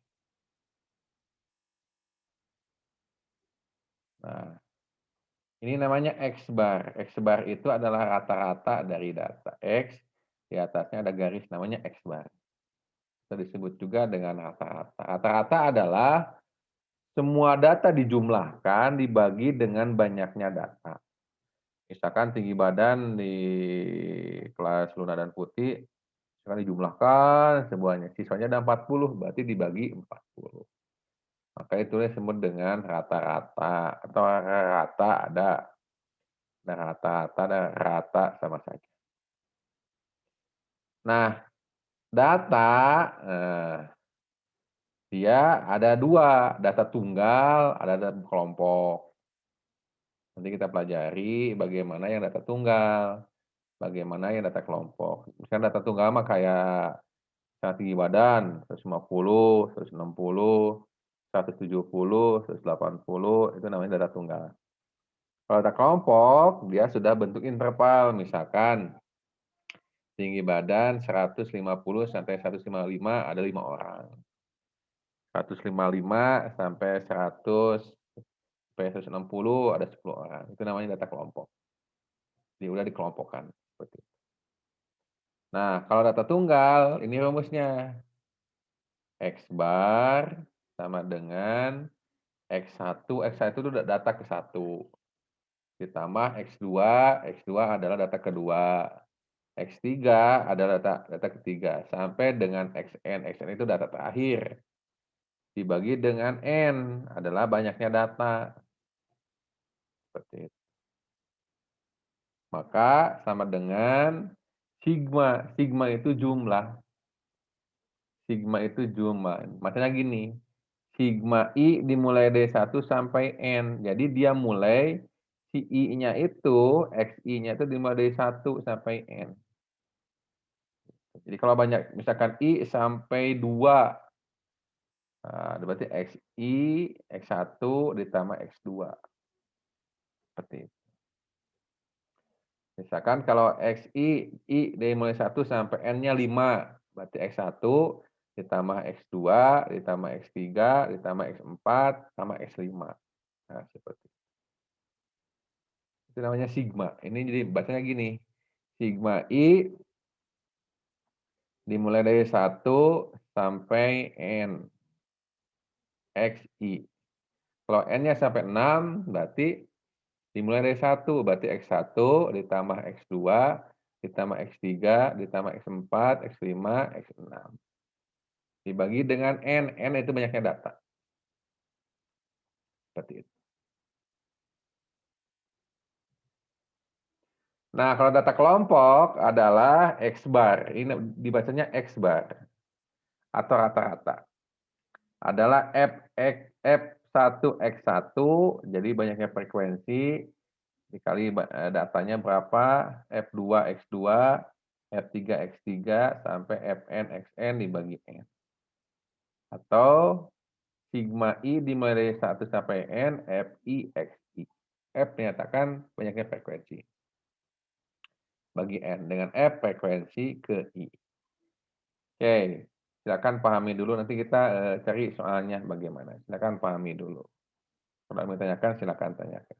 Nah, ini namanya X bar. X bar itu adalah rata-rata dari data. X, di atasnya ada garis namanya X bar. Itu disebut juga dengan rata-rata. Rata-rata adalah semua data dijumlahkan dibagi dengan banyaknya data. Misalkan tinggi badan di kelas Luna dan Putih, misalkan dijumlahkan semuanya. Siswanya ada 40, berarti dibagi 40. Maka itu disebut dengan rata-rata. Atau rata ada rata-rata dan rata sama saja. Nah, data dia ada 2, data tunggal, ada data kelompok. Nanti kita pelajari bagaimana yang data tunggal, bagaimana yang data kelompok. Misalnya data tunggal mah kayak tinggi badan 150, 160, 170, 180, itu namanya data tunggal. Kalau data kelompok, dia sudah bentuk interval, misalkan tinggi badan 150 sampai 155 ada 5 orang. 155 sampai 100 sampai 160 ada 10 orang. Itu namanya data kelompok. Dia udah dikelompokkan seperti itu. Nah, kalau data tunggal, ini rumusnya. X bar sama dengan X1. X1 itu data ke-1. Ditambah X2. X2 adalah data kedua. X3 adalah data ketiga. Sampai dengan Xn. Xn itu data terakhir. Dibagi dengan N adalah banyaknya data. Seperti itu. Maka sama dengan sigma. Sigma itu jumlah. Sigma itu jumlah. Maksudnya gini, sigma I dimulai dari 1 sampai N. Jadi dia mulai, si I-nya itu, XI-nya itu dimulai dari 1 sampai N. Jadi kalau banyak, misalkan I sampai 2, Nah, berarti XI, X1 ditambah X2. Seperti itu. Misalkan kalau XI, I dari mulai 1 sampai N-nya 5. Berarti X1 ditambah X2, ditambah X3, ditambah X4, tambah X5. Nah, seperti itu. Itu namanya sigma. Ini jadi bacanya gini. Sigma I dimulai dari 1 sampai N. XI. Kalau N-nya sampai 6, berarti dimulai dari 1. Berarti X1 ditambah X2, ditambah X3, ditambah X4, X5, X6. Dibagi dengan N. N itu banyaknya data. Seperti itu. Nah, kalau data kelompok adalah X bar. Ini dibacanya X bar. Atau rata-rata. Adalah F1X1, jadi banyaknya frekuensi, dikali datanya berapa, F2X2, F3X3, sampai FNXN dibagi N. Atau sigma I dimulai dari 1 sampai N, FIXI. F menyatakan banyaknya frekuensi. Bagi N. Dengan F frekuensi ke I. Oke, silakan pahami dulu. Nanti kita cari soalnya bagaimana. Silakan pahami dulu. Kalau mau tanyakan, silakan tanyakan.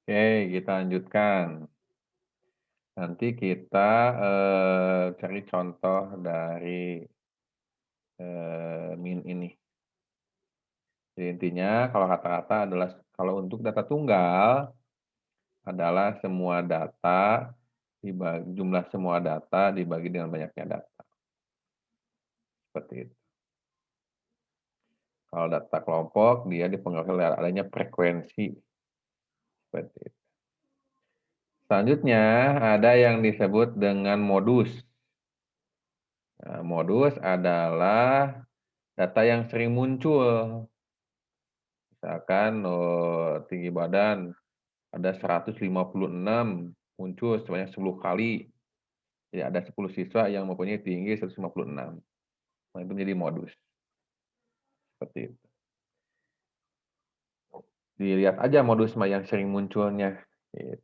Oke, kita lanjutkan. Nanti kita cari contoh dari min ini. Jadi intinya kalau kata-kata adalah kalau untuk data tunggal adalah semua data dibagi jumlah semua data dibagi dengan banyaknya data. Seperti itu. Kalau data kelompok dia dipengaruhi oleh adanya frekuensi. Seperti itu. Selanjutnya ada yang disebut dengan modus. Nah, modus adalah data yang sering muncul. Misalkan tinggi badan ada 156 muncul sebanyak 10 kali. Jadi ada 10 siswa yang mempunyai tinggi 156. Nah, itu menjadi modus. Seperti itu. Dilihat aja modus yang sering munculnya. Gitu.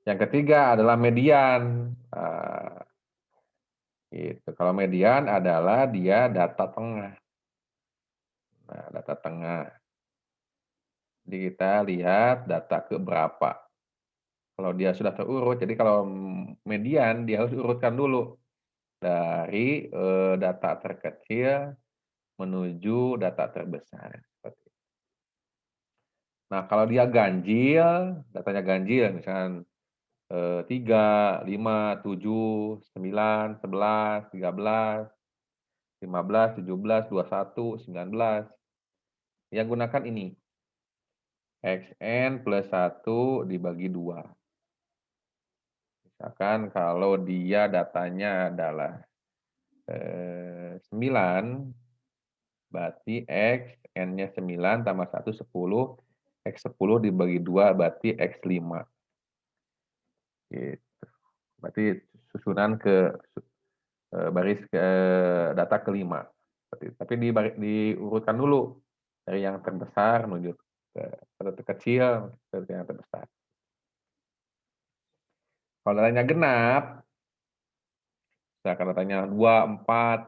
Yang ketiga adalah median. Gitu. Kalau median adalah dia data tengah. Nah, data tengah. Jadi kita lihat data ke berapa. Kalau dia sudah terurut, jadi kalau median dia harus urutkan dulu dari data terkecil menuju data terbesar. Nah, kalau dia ganjil, datanya ganjil, misalkan 3, 5, 7, 9, 11, 13, 15, 17, 21, 19. Yang gunakan ini. XN plus 1 dibagi 2. Misalkan kalau dia datanya adalah 9, berarti X, N-nya 9 tambah 1, 10. X10 dibagi 2 berarti X5. Gitu. Berarti susunan ke baris ke data kelima. Tapi diurutkan dulu dari yang terbesar menuju ke terkecil ke yang terbesar. Kalau datanya genap, misalkan datanya 2, 4,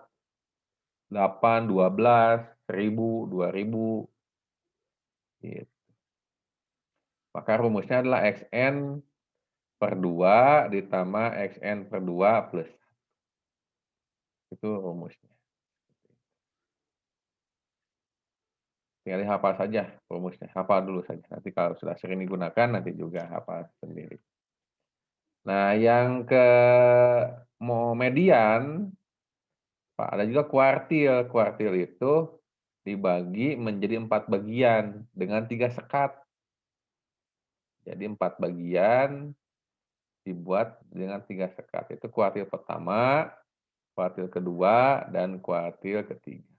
8, 12, 1000, 2000. Gitu. Maka rumusnya adalah XN per 2 ditambah XN per 2 plus 1. Itu rumusnya. Tinggal dihafal saja rumusnya. Hafal dulu saja. Nanti kalau sudah sering digunakan, nanti juga hafal sendiri. Nah, yang ke median, ada juga kuartil. Kuartil itu dibagi menjadi 4 bagian dengan 3 sekat. Jadi 4 bagian dibuat dengan 3 sekat. Itu kuartil pertama, kuartil kedua, dan kuartil ketiga.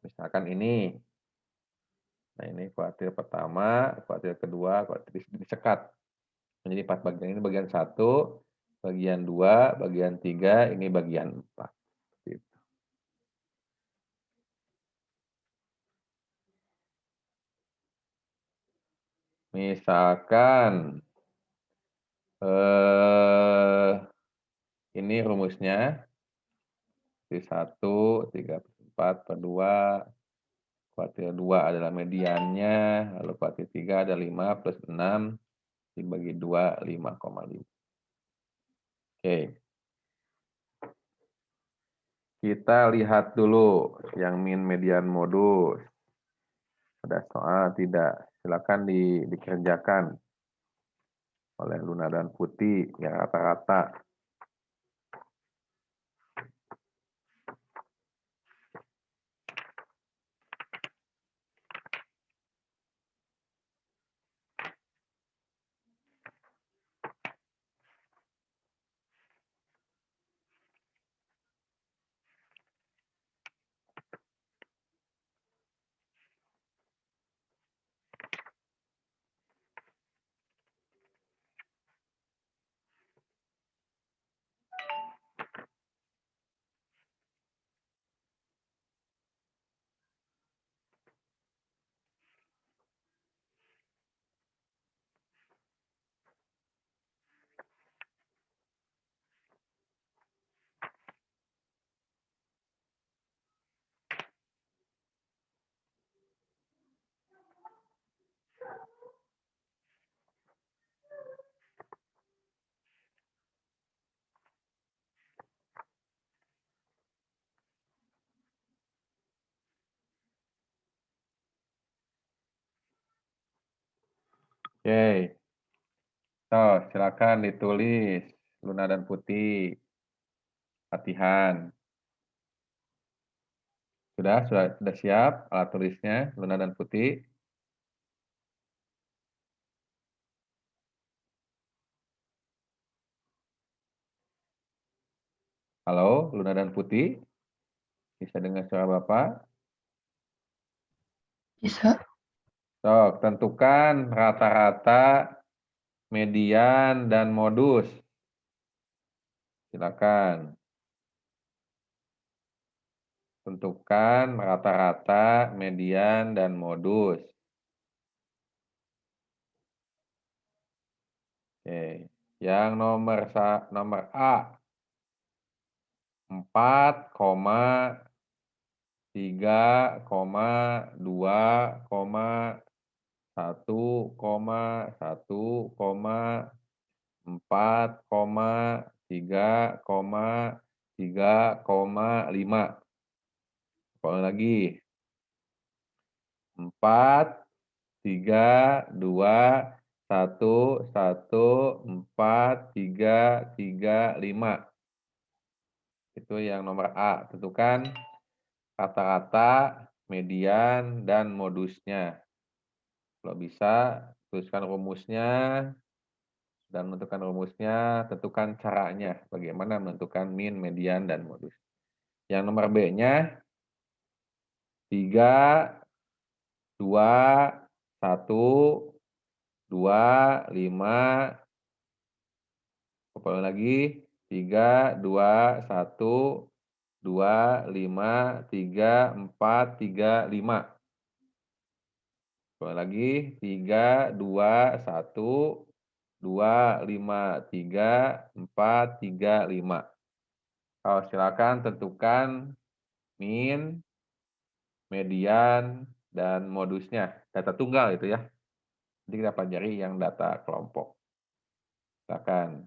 Misalkan ini. Nah, ini kuartil pertama, kuartil kedua, kuartil disekat. Menjadi 4 bagian. Ini bagian 1, bagian 2, bagian 3, ini bagian 4. Gitu. Misalkan ini rumusnya. 1, 3/4 per 2, kuartil 2 adalah mediannya, lalu kuartil 3 ada 5 plus 6, dibagi 2, 5,5. Oke. Kita lihat dulu yang min, median, modus. Ada soal tidak? Silakan dikerjakan oleh Luna dan Putih yang rata-rata. Oke. So, silakan ditulis Luna dan Putih. Latihan. Sudah siap alat tulisnya Luna dan Putih? Halo, Luna dan Putih? Bisa dengar suara Bapak? Bisa. Sok, tentukan rata-rata, median, dan modus. Silakan. Tentukan rata-rata, median, dan modus. Oke. Yang nomor A. 4,3, 2,1,3,3,5. Lagi. 4, 3, 2, 1, 1, 4, 3, 3, 5. Itu yang nomor A. Tentukan rata-rata, median, dan modusnya. Kalau bisa, tuliskan rumusnya, dan menentukan rumusnya, tentukan caranya. Bagaimana menentukan min, median, dan modus. Yang nomor B-nya, 3, 2, 1, 2, 5. Ulang lagi. 3, 2, 1, 2, 5, 3, 4, 3, 5. Ulang lagi. 3, 2, 1, 2, 5, 3, 4, 3, 5. Silakan tentukan min, median, dan modusnya. Data tunggal itu ya. Nanti kita pelajari yang data kelompok. Silakan.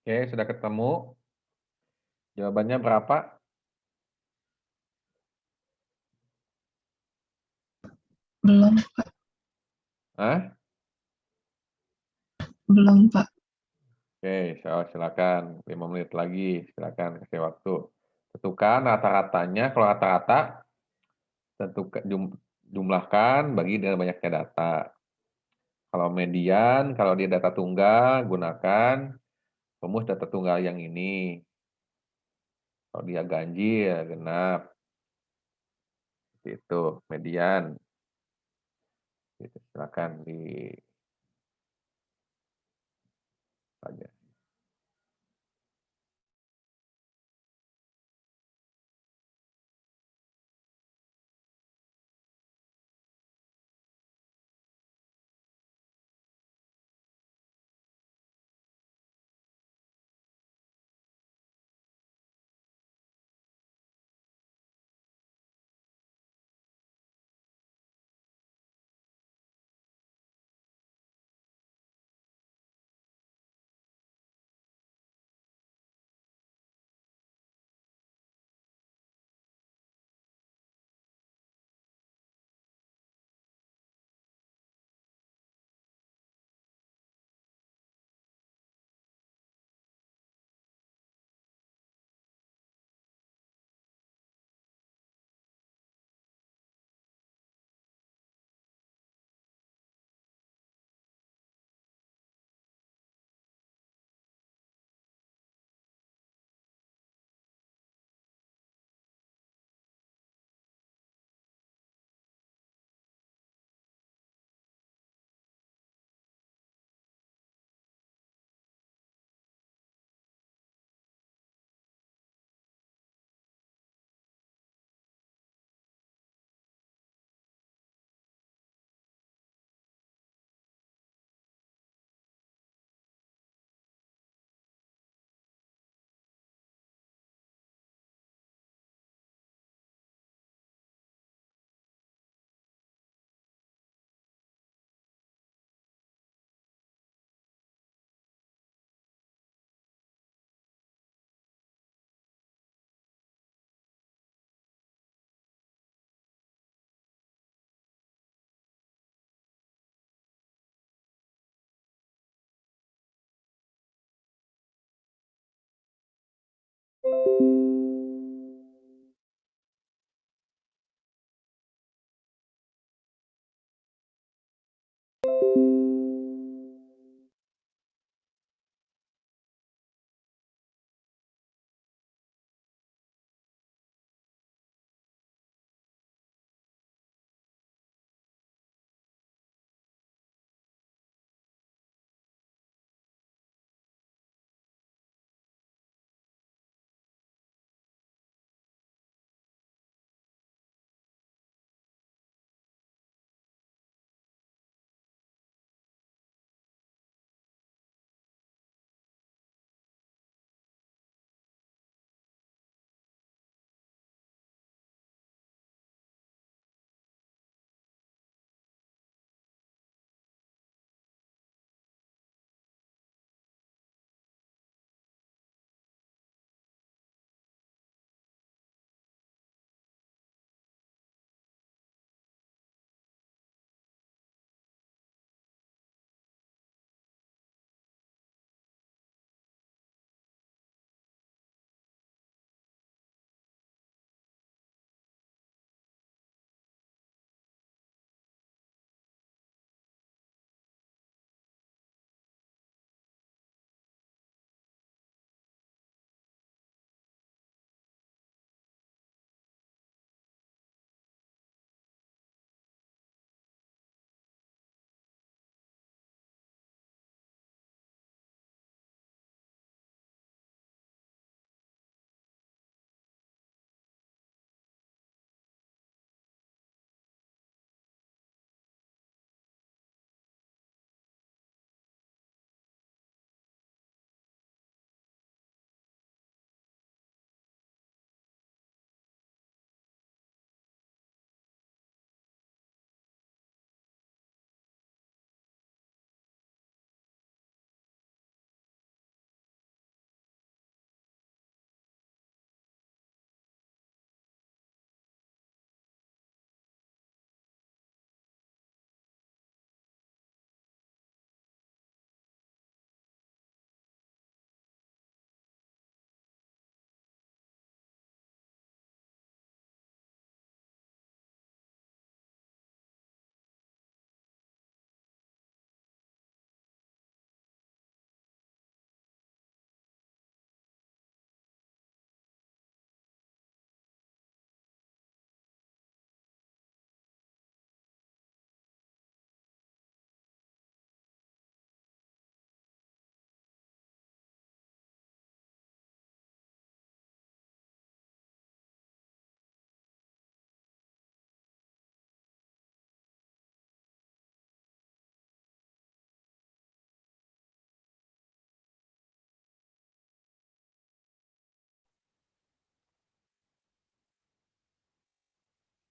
Oke, sudah ketemu. Jawabannya berapa? Belum, Pak. Hah? Belum, Pak. Oke, silakan 5 menit lagi, silakan kasih waktu. Tentukan rata-ratanya, kalau rata-rata tentukan jumlahkan bagi dengan banyaknya data. Kalau median, kalau dia data tunggal, gunakan rumus data tunggal yang ini. Kalau dia ganjil, ya genap. Seperti itu, median. Gitu, silakan di aja.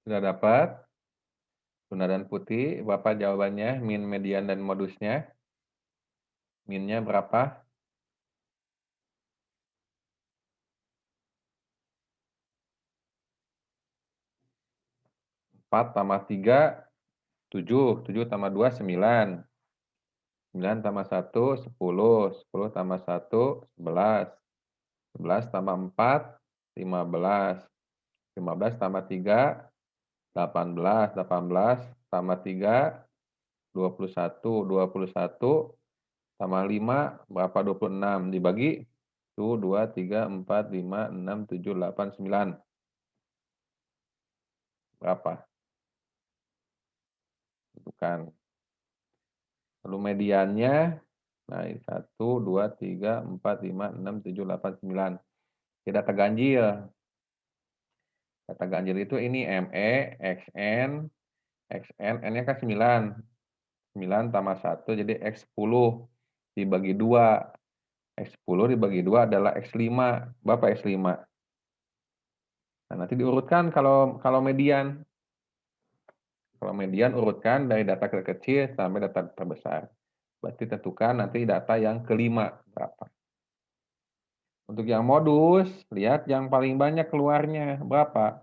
Sudah dapat? Tuna dan putih, berapa jawabannya? Min, median, dan modusnya? Minnya berapa? 4 tambah 3, 7. 7 tambah 2, 9. 9 tambah 1, 10. 10 tambah 1, 11. 11 tambah 4, 15. 15 tambah 3, 18. 18 tambah 3, 21. 21 tambah 5, berapa? 26. Dibagi 1, 2, 3, 4, 5, 6, 7, 8, 9. Berapa? Bukan. Lalu mediannya, nah ini 1, 2, 3, 4, 5, 6, 7, 8, 9. Tidak terganjil. Kata ganjil itu ini ME, XN, XN, N-nya kan 9. 9 tambah 1 jadi X10 dibagi 2. X10 dibagi 2 adalah X5. Berapa X5? Nah, nanti diurutkan kalau median. Kalau median urutkan dari data terkecil sampai data terbesar. Berarti tentukan nanti data yang kelima berapa. Untuk yang modus, lihat yang paling banyak keluarnya berapa?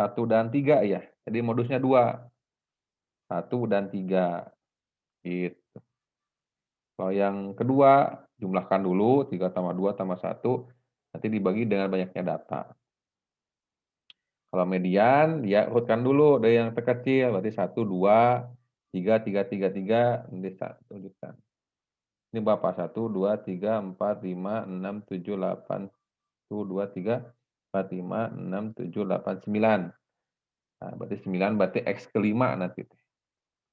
1 dan 3 ya. Jadi modusnya 2. 1 dan 3. Gitu. Kalau yang kedua, jumlahkan dulu 3 tambah 2 tambah 1. Nanti dibagi dengan banyaknya data. Kalau median, dia urutkan dulu dari yang terkecil. Berarti 1, 2, 3, 3, 3, 3. Nanti 1. Ini berapa? 1, 2, 3, 4, 5, 6, 7, 8. 1, 2, 3, 4, 5, 6, 7, 8, 9. Nah, berarti 9 berarti X kelima nanti.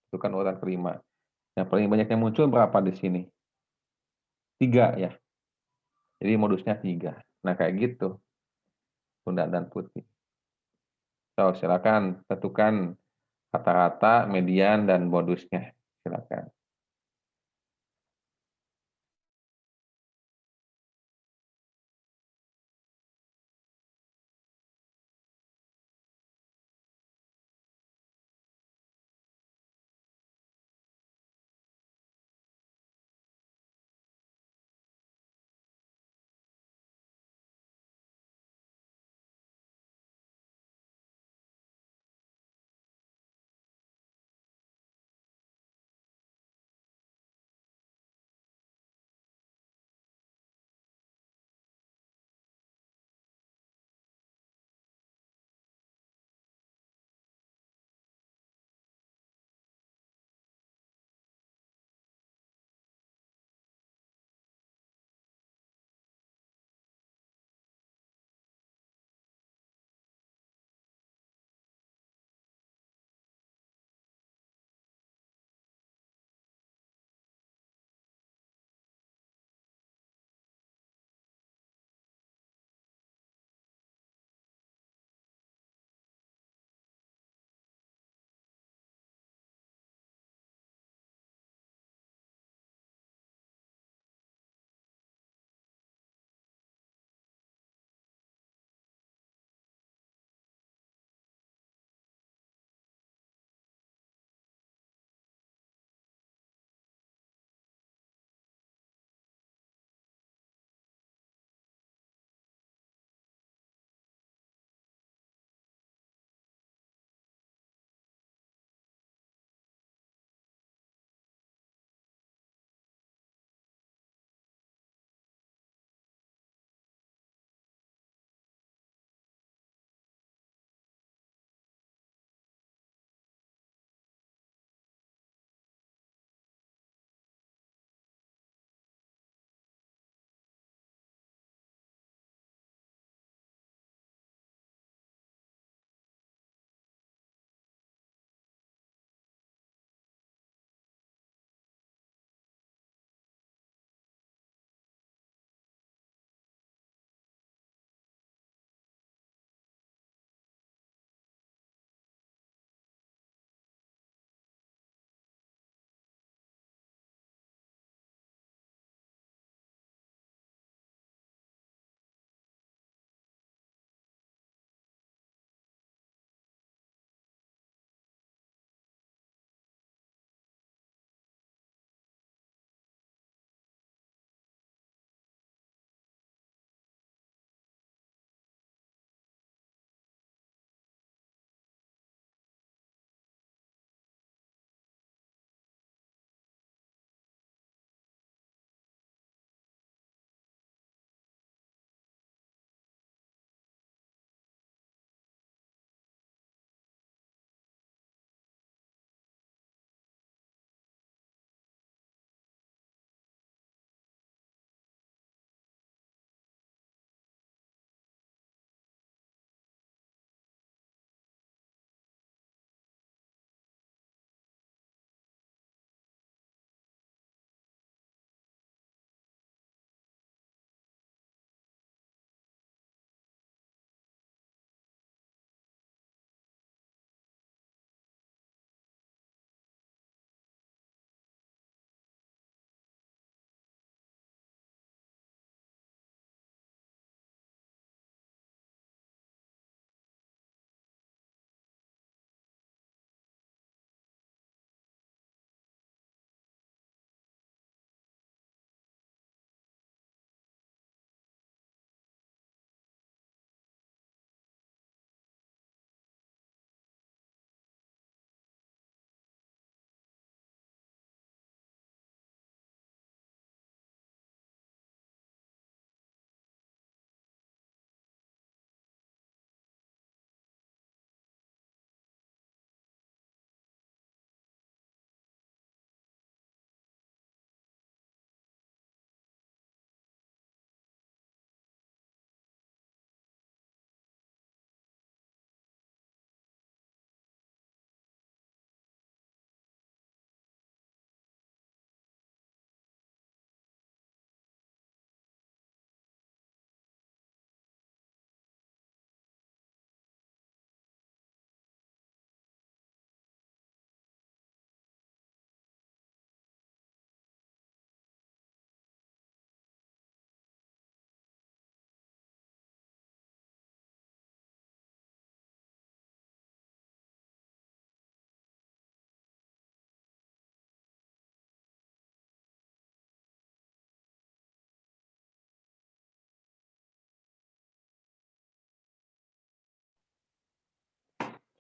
Itu kan urutan kelima. Yang paling banyak yang muncul berapa di sini? 3 ya. Jadi modusnya 3. Nah, kayak gitu. Tunda dan putih. So, silakan tentukan kata-kata, median, dan modusnya. Silakan.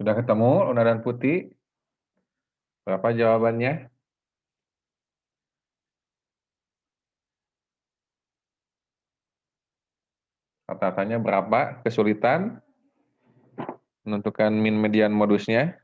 Sudah ketemu luna dan putih? Berapa jawabannya? Rata-ratanya berapa kesulitan menentukan min, median, modusnya?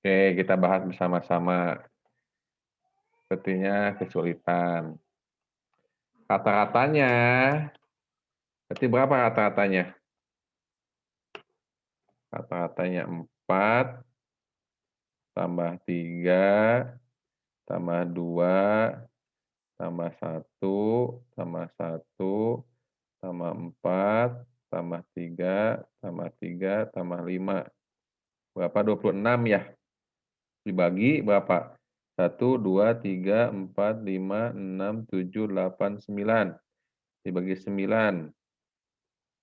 Oke, kita bahas bersama-sama. Sepertinya kesulitan. Rata-ratanya, berarti berapa rata-ratanya? Rata-ratanya 4, tambah 3, tambah 2, tambah 1, tambah 1, tambah 4, tambah 3, tambah 3, tambah 5. Berapa? 26 ya? Dibagi berapa? 1, 2, 3, 4, 5, 6, 7, 8, 9. Dibagi 9.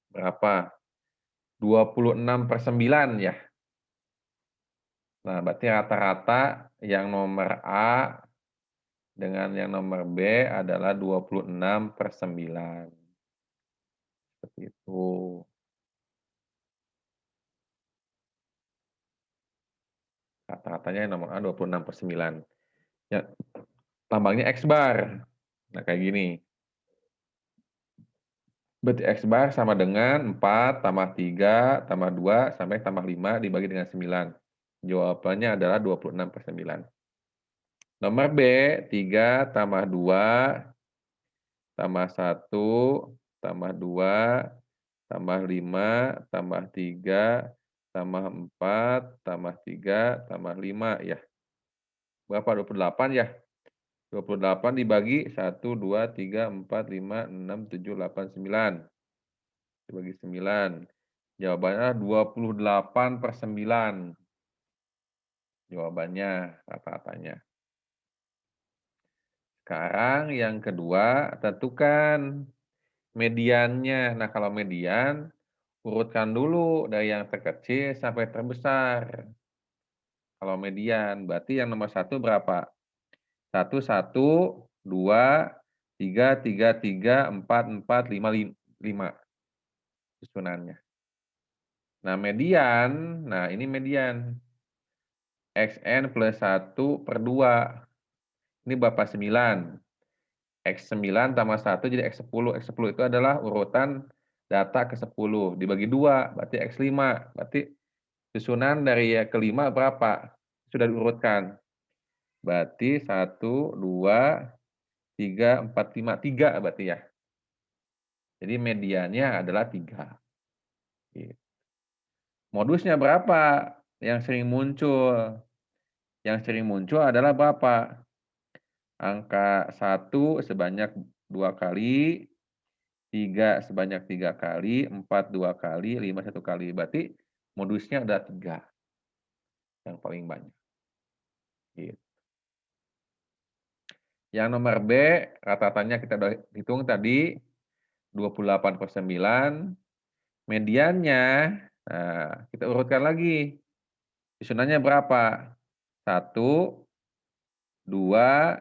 Berapa? 26/9 ya. Nah, berarti rata-rata yang nomor A dengan yang nomor B adalah 26/9. Seperti itu. Rata-ratanya yang nomor A 26/9. Ya, lambangnya X bar. Nah, kayak gini. Berarti X bar sama dengan 4 tambah 3 tambah 2 sampai tambah 5 dibagi dengan 9. Jawabannya adalah 26/9. Nomor B, 3 tambah 2 tambah 1 tambah 2 tambah 5 tambah 3 tambah 4 tambah 3 tambah 5 ya. Berapa? 28 ya? 28 dibagi 1, 2, 3, 4, 5, 6, 7, 8, 9. Dibagi 9. Jawabannya 28/9. Jawabannya rata-ratanya. Sekarang yang kedua, tentukan mediannya. Nah, kalau median, urutkan dulu dari yang terkecil sampai terbesar. Kalau median, berarti yang nomor 1 berapa? 1, 1, 2, 3, 3, 3, 4, 4, 5, 5. Susunannya. Nah, median, nah ini median. Xn plus 1/2. Ini berapa? 9. X9 tambah 1 jadi X10. X10 itu adalah urutan data ke-10. Dibagi 2, berarti X5. Berarti susunan dari yang kelima berapa? Sudah diurutkan. Berarti 1, 2, 3, 4, 5. 3 berarti ya. Jadi mediannya adalah 3. Modusnya berapa? Yang sering muncul. Yang sering muncul adalah berapa? Angka 1 sebanyak 2 kali, 3 sebanyak 3 kali, 4 2 kali, 5 1 kali. Berarti modusnya ada 3 yang paling banyak. Gitu. Yang nomor B, rata-ratanya kita udah hitung tadi, 28/9. Mediannya, nah, kita urutkan lagi. Susunannya berapa? 1, 2,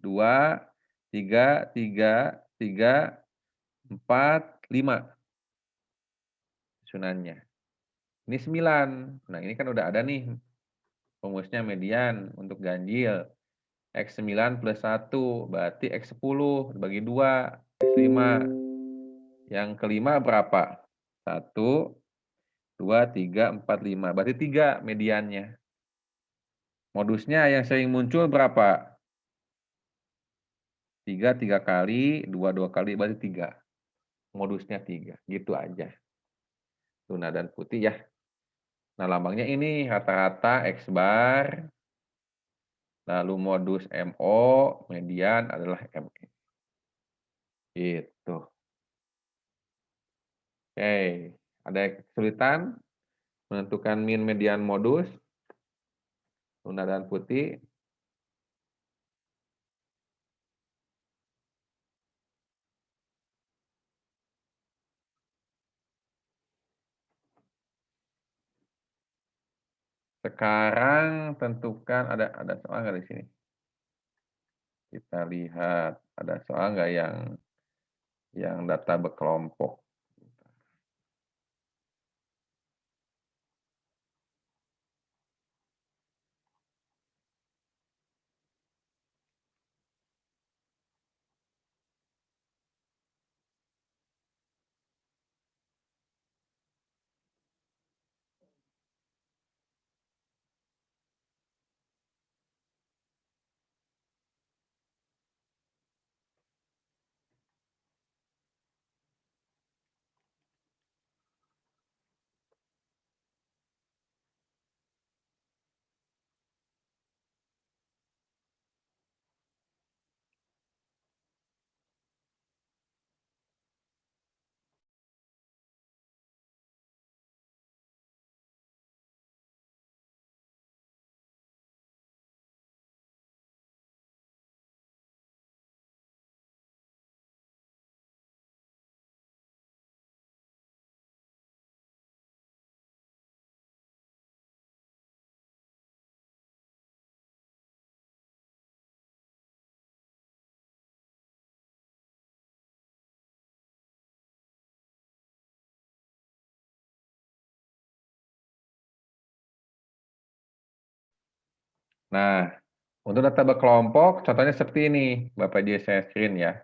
2, 3, 3, 3, 4, 5. Susunannya. Ini 9. Nah, ini kan udah ada nih rumusnya median untuk ganjil. X9 plus 1, berarti X10 dibagi 2, X5. Yang kelima berapa? 1, 2, 3, 4, 5. Berarti 3 mediannya. Modusnya yang sering muncul berapa? 3 3 kali, 2 2 kali, berarti 3. Modusnya 3. Gitu aja. Tuna dan putih ya. Nah, lambangnya ini rata-rata X bar. Lalu modus MO, median adalah ME. Gitu. Oke, ada kesulitan menentukan min, median, modus? Tuna dan putih. Sekarang tentukan ada soal nggak di sini? Kita lihat ada soal nggak yang data berkelompok. Nah, untuk data berkelompok, contohnya seperti ini. Bapak dia share screen ya.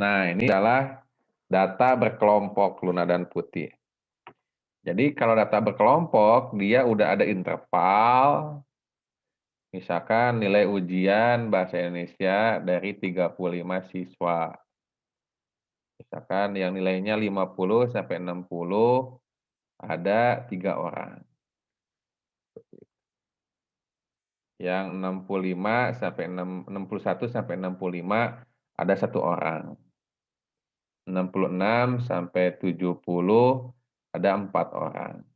Nah, ini adalah data berkelompok Luna dan Putih. Jadi kalau data berkelompok, dia udah ada interval, misalkan nilai ujian Bahasa Indonesia dari 35 siswa. Misalkan yang nilainya 50 sampai 60, ada 3 orang. Yang 65 sampai 61 sampai 65 ada 1 orang. 66 sampai 70 ada 4 orang.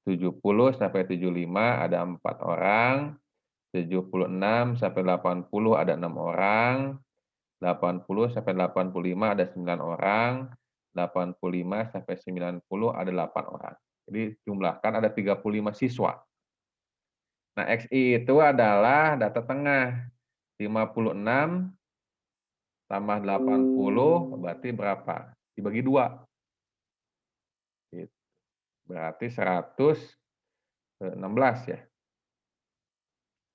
70 sampai 75 ada 4 orang. 76 sampai 80 ada 6 orang. 80 sampai 85 ada 9 orang. 85 sampai 90 ada 8 orang. Jadi jumlahkan ada 35 siswa. Nah, XI itu adalah data tengah. 56 tambah 80 berarti berapa? Dibagi 2. Berarti 116 ya.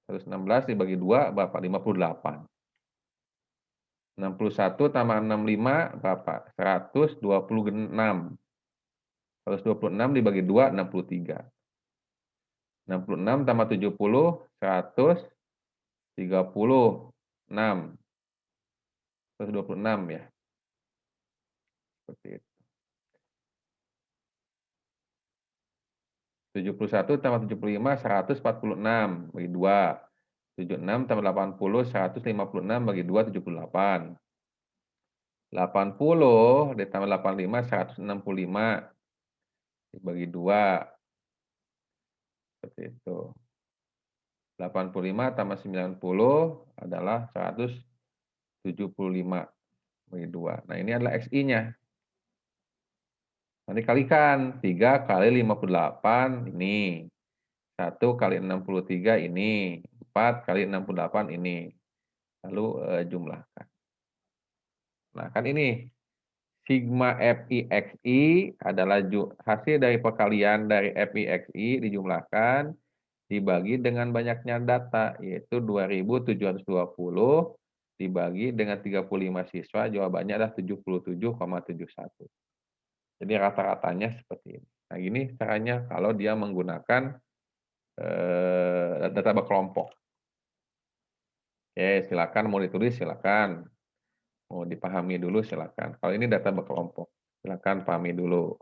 116 dibagi 2 berapa? 58. 61 tambah 65 berapa? 126. 126 dibagi 2, 63. 66 tambah 70, 136. 126 ya. Seperti itu. 71 tambah 75, 146 bagi 2. 76 tambah 80, 156 bagi 2, 78. 80 ditambah 85, 165 dibagi 2. Seperti itu. 85 tambah 90 adalah 175 bagi 2. Nah, ini adalah XI-nya. Nanti kalikan, 3 kali 58 ini. 1 kali 63 ini. 4 kali 68 ini. Lalu jumlahkan. Nah, kan ini. Sigma FIXI adalah hasil dari perkalian dari FIXI dijumlahkan dibagi dengan banyaknya data, yaitu 2.720 dibagi dengan 35 siswa, jawabannya adalah 77,71. Jadi rata-ratanya seperti ini. Nah, ini caranya kalau dia menggunakan data berkelompok. Oke, silakan mau ditulis silakan. Mau dipahami dulu silakan. Kalau ini data berkelompok, silakan pahami dulu.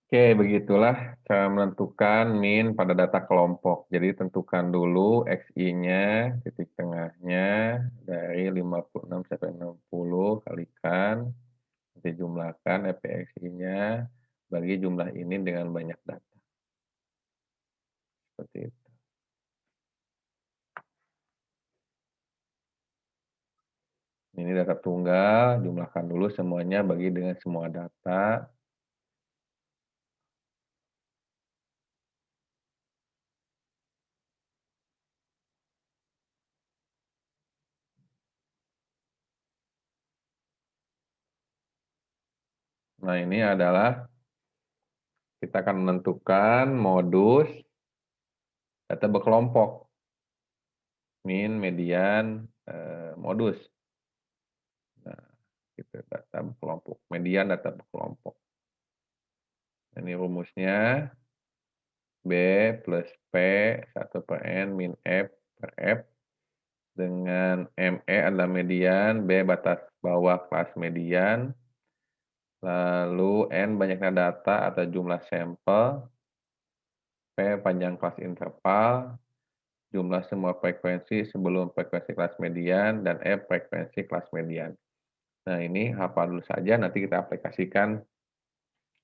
Oke, begitulah cara menentukan min pada data kelompok. Jadi tentukan dulu XI-nya, titik tengahnya dari 56 sampai 60, kalikan, nanti jumlahkan FPXI-nya, bagi jumlah ini dengan banyak data. Seperti itu. Ini data tunggal, jumlahkan dulu semuanya bagi dengan semua data. Nah, ini adalah kita akan menentukan modus data berkelompok. Min, median, modus. Nah, gitu, data berkelompok. Median data berkelompok. Ini rumusnya B plus P 1 per N min F per F. Dengan ME adalah median, B batas bawah kelas median, lalu N banyaknya data atau jumlah sampel, P panjang kelas interval, jumlah semua frekuensi sebelum frekuensi kelas median, dan F frekuensi kelas median. Nah, ini hafal dulu saja, nanti kita aplikasikan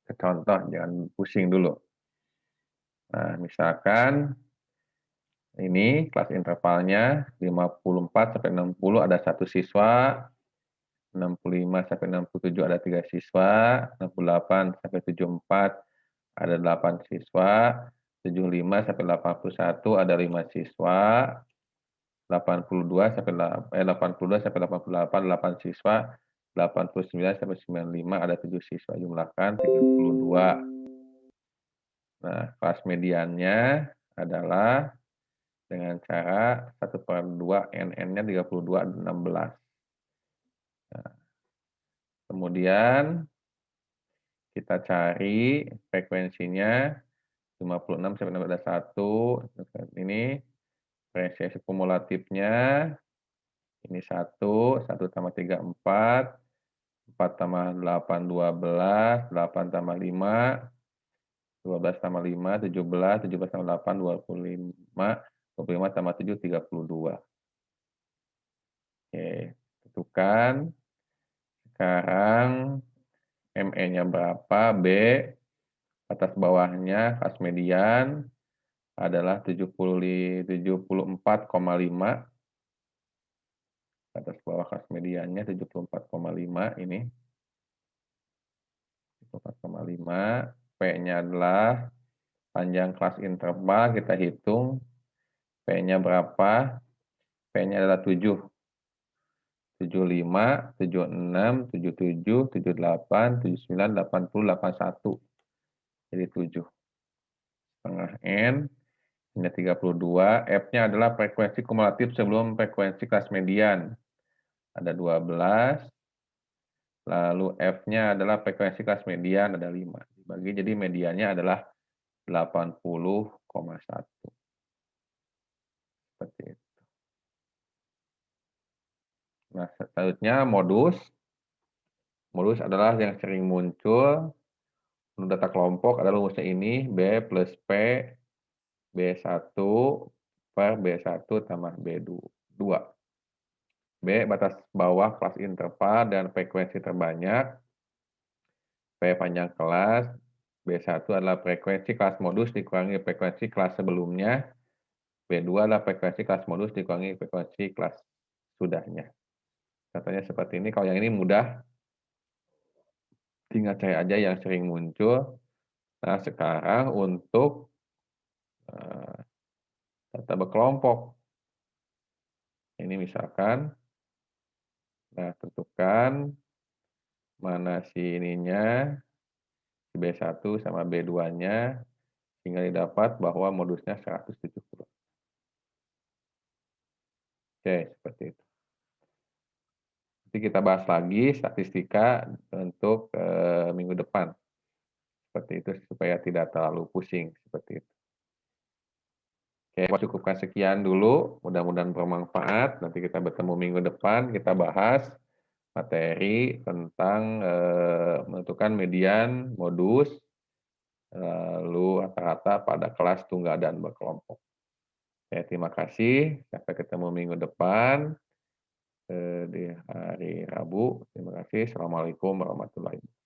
ke contoh, jangan pusing dulu. Nah, misalkan ini kelas intervalnya 54 sampai 60 ada 1 siswa, 65 sampai 67 ada 3 siswa, 68 sampai 74 ada 8 siswa, 75 sampai 81 ada 5 siswa, 82 sampai 88 8 siswa, 89 sampai 95 ada 7 siswa, jumlahkan 32. Nah, kelas mediannya adalah dengan cara 1/2 NN-nya 32 16. Nah, kemudian kita cari frekuensinya 56 sampai 61. Ini frekuensi kumulatifnya ini 1 tambah 3 4, 4 tambah 8 12, 8 tambah 5 12 tambah 5 17, 17 tambah 8 25, 25 tambah 7 32. Oke, tentukan sekarang ME-nya berapa, B atas bawahnya kelas median adalah 74,5, atas bawah kelas mediannya 74,5 ini. 74,5, P-nya adalah panjang kelas interval, kita hitung P-nya berapa, P-nya adalah 7. 75, 76, 77, 78, 79, 80, 81. Jadi 7. Setengah N, ini 32. F-nya adalah frekuensi kumulatif sebelum frekuensi kelas median. Ada 12. Lalu F-nya adalah frekuensi kelas median, ada 5. Dibagi, jadi mediannya adalah 80,1. Seperti itu. Nah, selanjutnya modus. Modus adalah yang sering muncul untuk data kelompok adalah rumusnya ini, B plus P, B1 per B1 tambah B2. B batas bawah kelas interval dan frekuensi terbanyak. P panjang kelas. B1 adalah frekuensi kelas modus dikurangi frekuensi kelas sebelumnya. B2 adalah frekuensi kelas modus dikurangi frekuensi kelas sudahnya. Contohnya seperti ini. Kalau yang ini mudah, tinggal cari aja yang sering muncul. Nah, sekarang untuk data berkelompok. Ini misalkan, nah tentukan mana si ininya, si B1 sama B2-nya, sehingga didapat bahwa modusnya 170. Oke, seperti itu. Nanti kita bahas lagi statistika untuk minggu depan. Seperti itu, supaya tidak terlalu pusing. Seperti itu. Oke, cukupkan sekian dulu. Mudah-mudahan bermanfaat. Nanti kita bertemu minggu depan. Kita bahas materi tentang menentukan median, modus, lalu rata-rata pada kelas tunggal dan berkelompok. Terima kasih. Sampai ketemu minggu depan di hari Rabu. Terima kasih. Assalamualaikum warahmatullahi wabarakatuh.